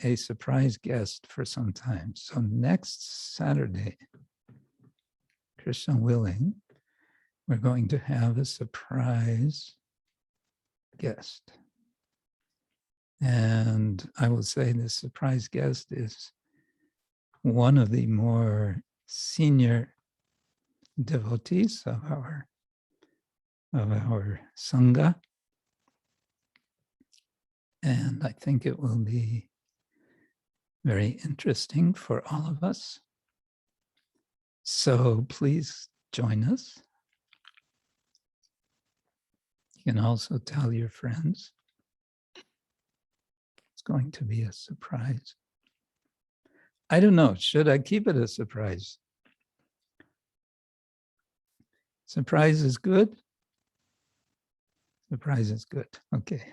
a surprise guest for some time. So next Saturday, Krishna willing, we're going to have a surprise guest. And I will say the surprise guest is one of the more senior devotees of our Sangha. And I think it will be very interesting for all of us. So please join us. You can also tell your friends. It's going to be a surprise. I don't know, should I keep it a surprise? Surprise is good? Surprise is good, okay.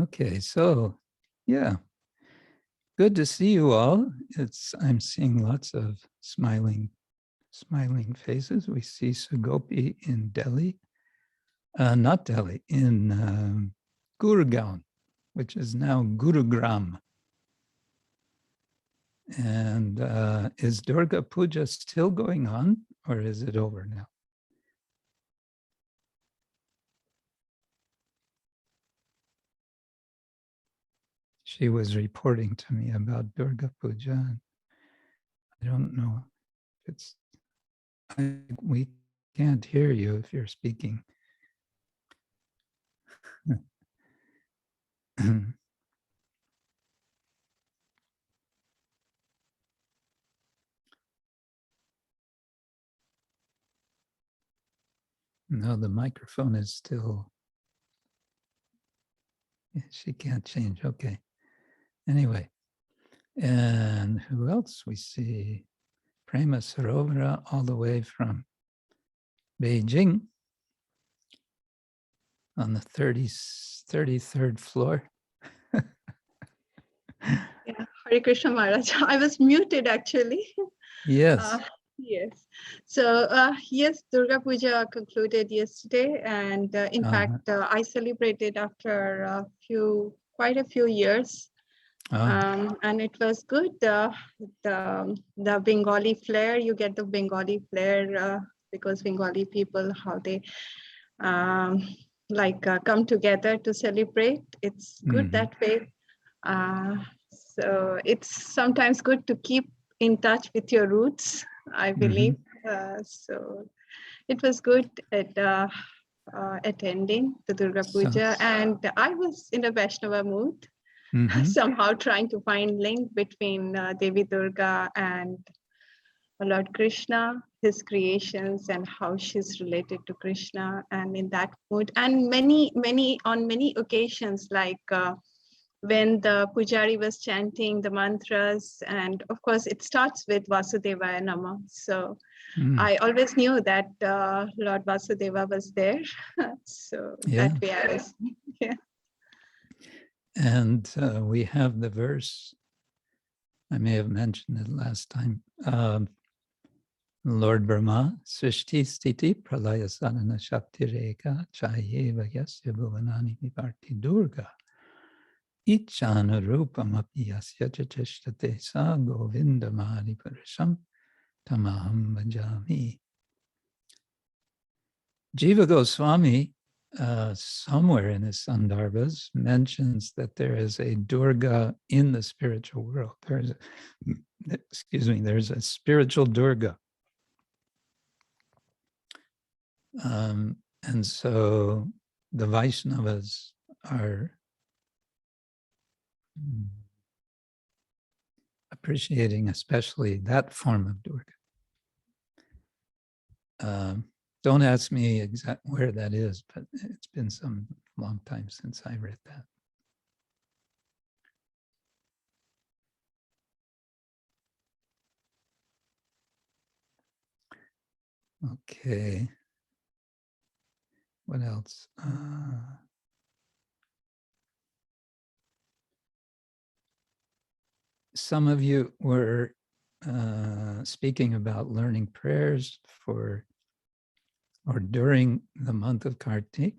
Okay, so yeah, good to see you all. I'm seeing lots of smiling faces. We see Sugopi in Delhi, not Delhi, in Gurgaon, which is now Gurugram. And is Durga Puja still going on, or is it over now? She was reporting to me about Durga Puja. And I don't know if it's, we can't hear you if you're speaking. No, the microphone is still, she can't change, okay. Anyway, And who else we see? Prema Sarovara, all the way from Beijing on the 33rd floor. Yeah, Hare Krishna Maharaj. I was muted actually. Yes. Yes. So yes, Durga Puja concluded yesterday, and in fact, I celebrated after quite a few years, and it was good. The Bengali flair, you get the Bengali flair because Bengali people, how they come together to celebrate. It's good that way. So it's sometimes good to keep in touch with your roots, I believe. So it was good at attending the Durga Puja, and I was in a Vaishnava mood, somehow trying to find link between Devi Durga and Lord Krishna, his creations, and how she's related to Krishna, and in that mood. And on many occasions, like when the Pujari was chanting the mantras, and of course it starts with Vasudevaya Nama. So I always knew that Lord Vasudeva was there. So that way I was, And we have the verse, I may have mentioned it last time, Lord Brahma, Srishti Stiti Pralaya Sadhana Shakti Reka Chayeva Yasya Bhuvanani Viparti Durga Ichana Rupam Api Yasya Chachishtate Sa Govinda Mahani Parisham Tamaham Bhajami. Jiva Goswami, somewhere in his Sandarbhas, mentions that there is a Durga in the spiritual world. There's a spiritual Durga. And so the Vaishnavas are appreciating especially that form of Durga. Don't ask me exactly where that is, but it's been some long time since I read that. Okay. What else? Some of you were speaking about learning prayers for or during the month of Kartik.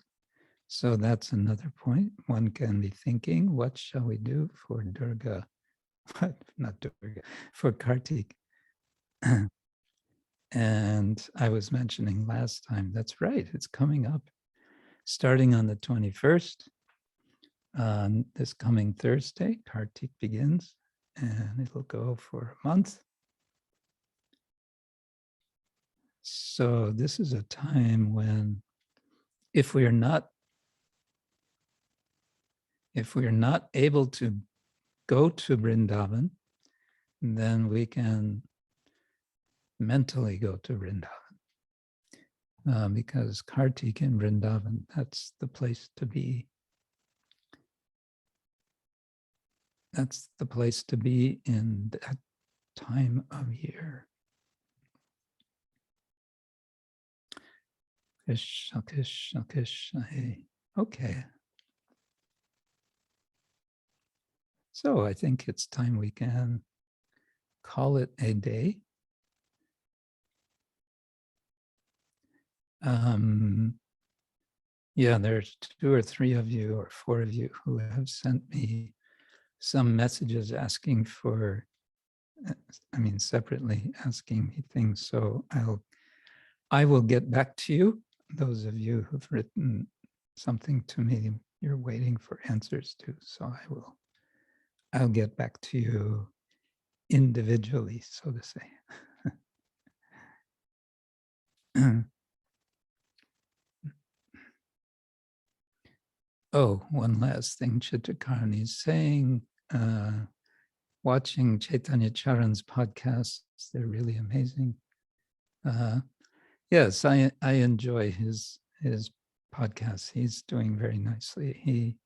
So that's another point. One can be thinking, what shall we do for Durga? Not Durga, for Kartik. And I was mentioning last time, that's right, it's coming up. Starting on the 21st, this coming Thursday, Kartik begins, and it'll go for a month. So this is a time when, if we are not able to go to Vrindavan, then we can mentally go to Vrindavan. Because Kartik in Vrindavan, that's the place to be. That's the place to be in that time of year. Krishna, Krishna, Krishna, hey. Okay. So I think it's time we can call it a day. Yeah, there's 2 or 3 of you or 4 of you who have sent me some messages asking for, separately asking me things. So I will get back to you. Those of you who've written something to me, you're waiting for answers to. So I'll get back to you individually, so to say. Oh, one last thing Chitrakarani is saying, watching Chaitanya Charan's podcasts, they're really amazing. Yes, I enjoy his podcasts. He's doing very nicely.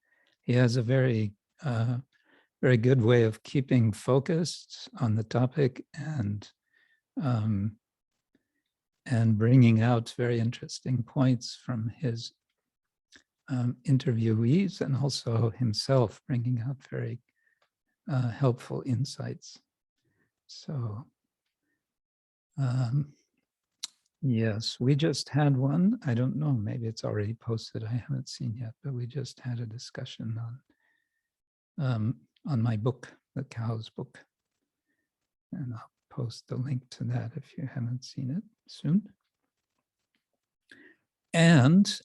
He has a very very good way of keeping focused on the topic and bringing out very interesting points from his interviewees, and also himself bringing out very helpful insights. So yes, we just had one. I don't know, maybe it's already posted. I haven't seen yet, but we just had a discussion on my book, The Cow's Book. And I'll post the link to that if you haven't seen it soon. And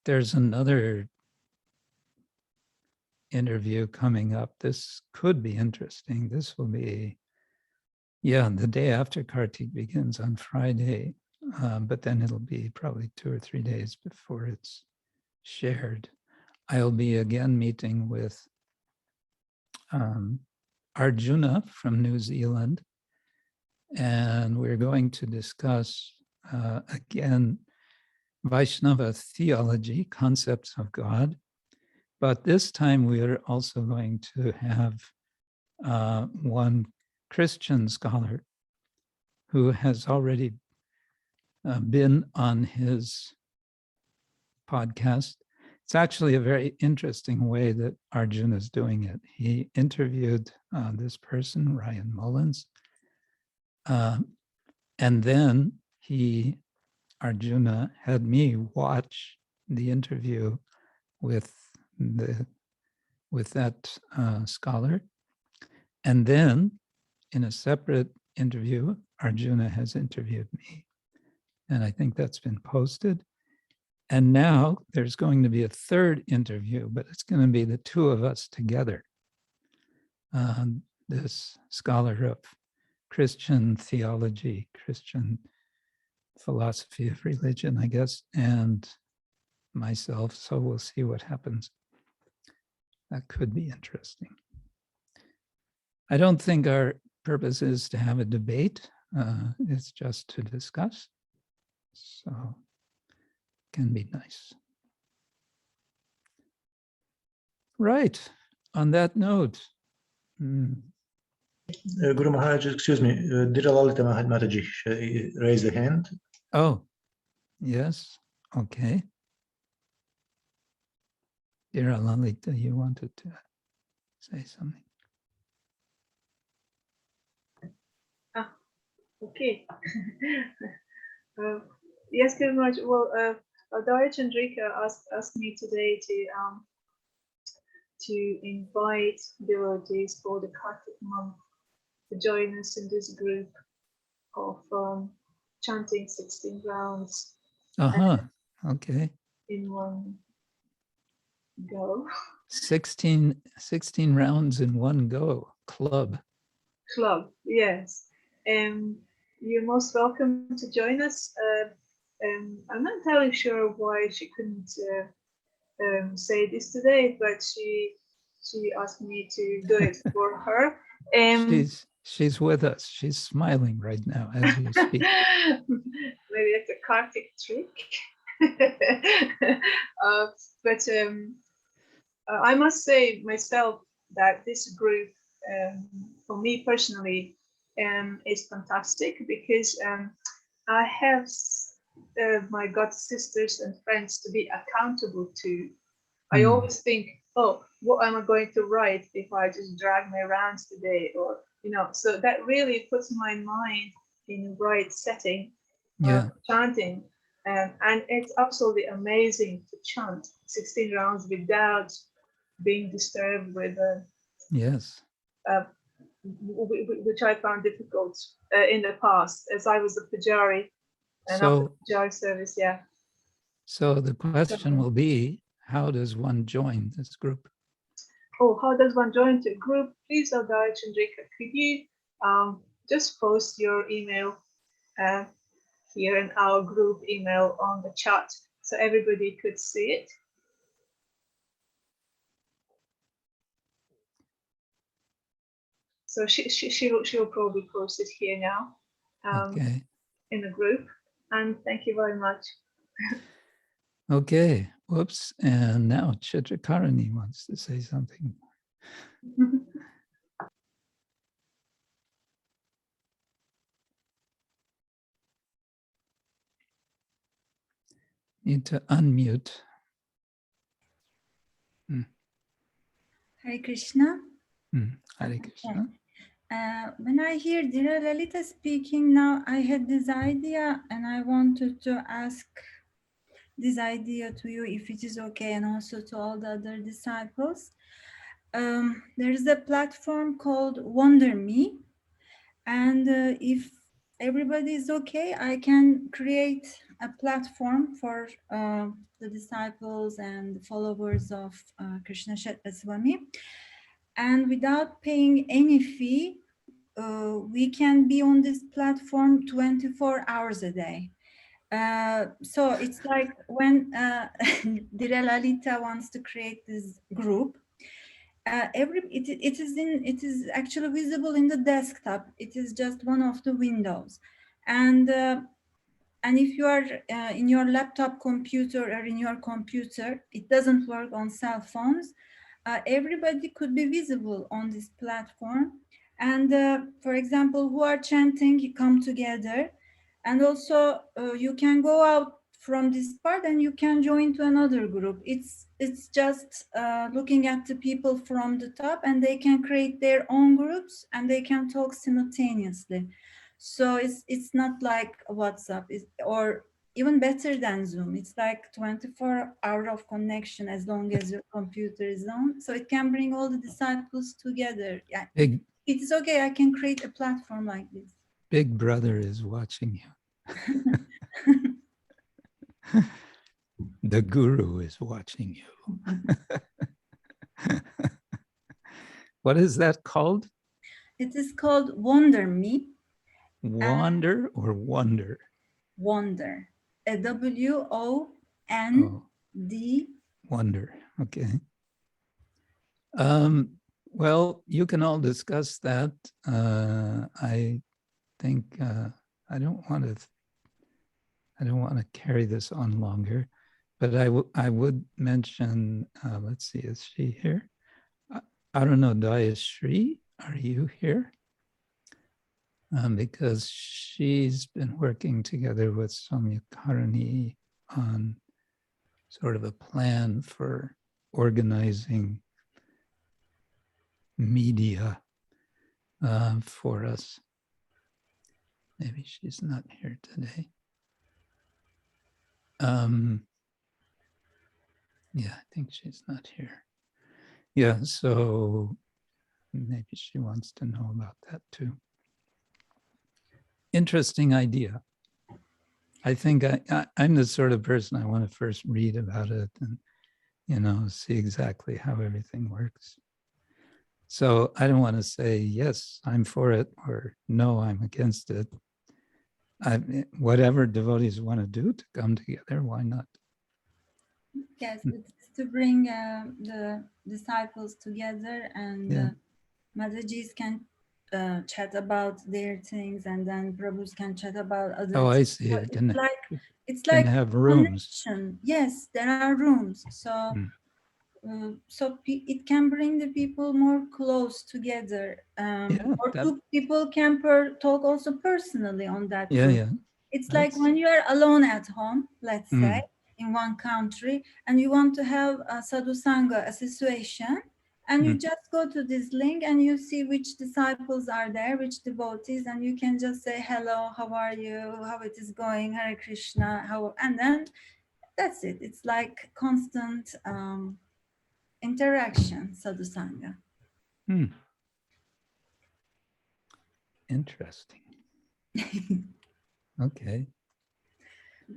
there's another interview coming up. This could be interesting. This will be, the day after Kartik begins on Friday, but then it'll be probably 2 or 3 days before it's shared. I'll be again meeting with Arjuna from New Zealand, and we're going to discuss again Vaishnava theology, concepts of God, but this time we are also going to have one Christian scholar who has already been on his podcast. It's actually a very interesting way that Arjuna is doing it. He interviewed this person, Ryan Mullins, and then Arjuna had me watch the interview with that scholar, and then in a separate interview, Arjuna has interviewed me, and I think that's been posted. And now there's going to be a third interview, but it's going to be the two of us together. This scholar of Christian theology, Christian philosophy of religion, I guess, and myself. So we'll see what happens. That could be interesting. I don't think our purpose is to have a debate. It's just to discuss. So can be nice. Right. On that note. Guru Maharaj, excuse me, did Lalita Mataji raise the hand? Oh, yes. Okay. Dear Lalita, you wanted to say something? Okay. Yes, Guru Maharaj. Well, Dara Chandrika asked me today to invite devotees for the Kartik month to join us in this group of chanting 16 rounds. Okay. In one go. 16 rounds in one go. Club, yes. You're most welcome to join us. I'm not entirely sure why she couldn't say this today, but she asked me to do it for her. She's with us. She's smiling right now as we speak. Maybe it's a Kartik trick. But I must say myself that this group, for me personally, is fantastic, because I have my god sisters and friends to be accountable to. I always think, oh, what am I going to write if I just drag my rounds today? Or, so that really puts my mind in the right setting for chanting. And it's absolutely amazing to chant 16 rounds without being disturbed with which I found difficult in the past, as I was a pujari and after the pujari service, So the question will be, how does one join this group? Oh, how does one join the group? Please, Adar Chandrika, could you just post your email here in our group email on the chat so everybody could see it? So she'll probably post it here now in the group. And thank you very much. Okay, whoops. And now Kshetra-karani wants to say something. Need to unmute. Hare Krishna. Hare Krishna. When I hear Dira Lalita speaking now, I had this idea and I wanted to ask this idea to you if it is okay, and also to all the other disciples. There is a platform called Wonder Me, and if everybody is okay, I can create a platform for the disciples and followers of Krishna Kshetra Swami, and without paying any fee, we can be on this platform 24 hours a day. So it's like when Dira Lalita wants to create this group, it is actually visible in the desktop. It is just one of the windows, and if you are in your laptop computer or in your computer, it doesn't work on cell phones. Everybody could be visible on this platform, and for example, who are chanting, you come together, and also you can go out from this part and you can join to another group. It's just looking at the people from the top, and they can create their own groups and they can talk simultaneously. So it's not like WhatsApp, or even better than Zoom. It's like 24 hours of connection as long as your computer is on. So it can bring all the disciples together. Yeah, it is okay. I can create a platform like this. Big Brother is watching you. The Guru is watching you. What is that called? It is called Wonder Me. Wander or wonder? Wonder. WOND. Wonder. Okay. Well, you can all discuss that. I think I don't want to carry this on longer, but I would mention. Let's see, is she here? I don't know. Dayashri, are you here? Because she's been working together with Soumya Karani on sort of a plan for organizing media for us. Maybe she's not here today. Yeah, I think she's not here. Yeah, so maybe she wants to know about that too. Interesting idea. I think I'm the sort of person I want to first read about it and, see exactly how everything works. So I don't want to say, yes, I'm for it, or no, I'm against it. Whatever devotees want to do to come together, why not? Yes, it's to bring the disciples together, and Madhajis can chat about their things, and then Prabhus can chat about other things. Oh, I see. So it's like have rooms. Connection. Yes, there are rooms. So it can bring the people more close together. Or two people can talk also personally on that group. Yeah. It's like when you are alone at home, let's say, in one country, and you want to have a sadhu-sanga association, and you just go to this link and you see which disciples are there, which devotees, and you can just say, hello, how are you, how it is going, Hare Krishna, and then that's it. It's like constant interaction, sadhu-sanga. Interesting. Okay.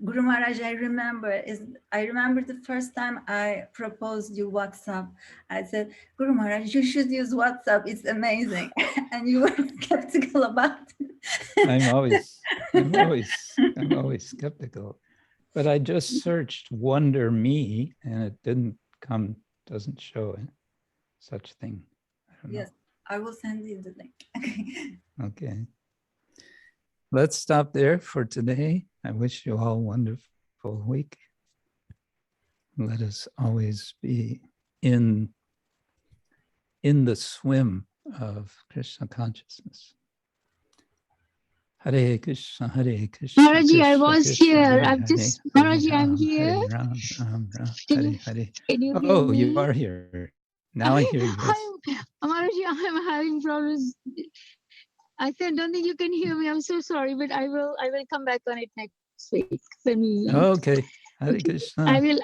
Guru Maharaj, I remember the first time I proposed you WhatsApp. I said, Guru Maharaj, you should use WhatsApp. It's amazing. And you were skeptical about it. I'm always skeptical. But I just searched Wonder Me and it doesn't show such thing. I don't know. I will send you the link. Okay. Let's stop there for today. I wish you all a wonderful week. Let us always be in in the swim of Krishna consciousness. Hare Krishna, Hare Krishna. Maharaji, I Krishna was Krishna, here. Hare I've Hare, just, Hare Maharaji, I'm Ram, here. Hare Ram, Ram Ram, Can Hare you, Hare. can you hear Oh, me? you are here. Now I hear you. Yes. Maharaji, I'm having problems. I said, don't think you can hear me. I'm so sorry, but I will come back on it next week when we meet. Okay. Hare Krishna. We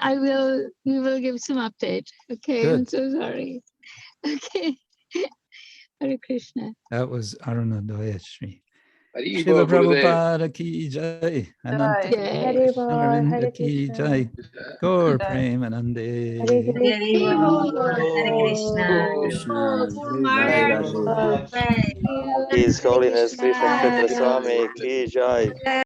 will give some update. Okay, Good. I'm so sorry. Okay. Hare Krishna. That was Arunodaya Shri. Hari Srila Bol Gurudev. Prabhupada ki jai. Ananta Jai. Krishna Hare Vrinda ki Krishna. jai. Gaur Jai. Premanande. Hare Hare Krishna. His Holiness Krishna Kshetra Swami ki jai.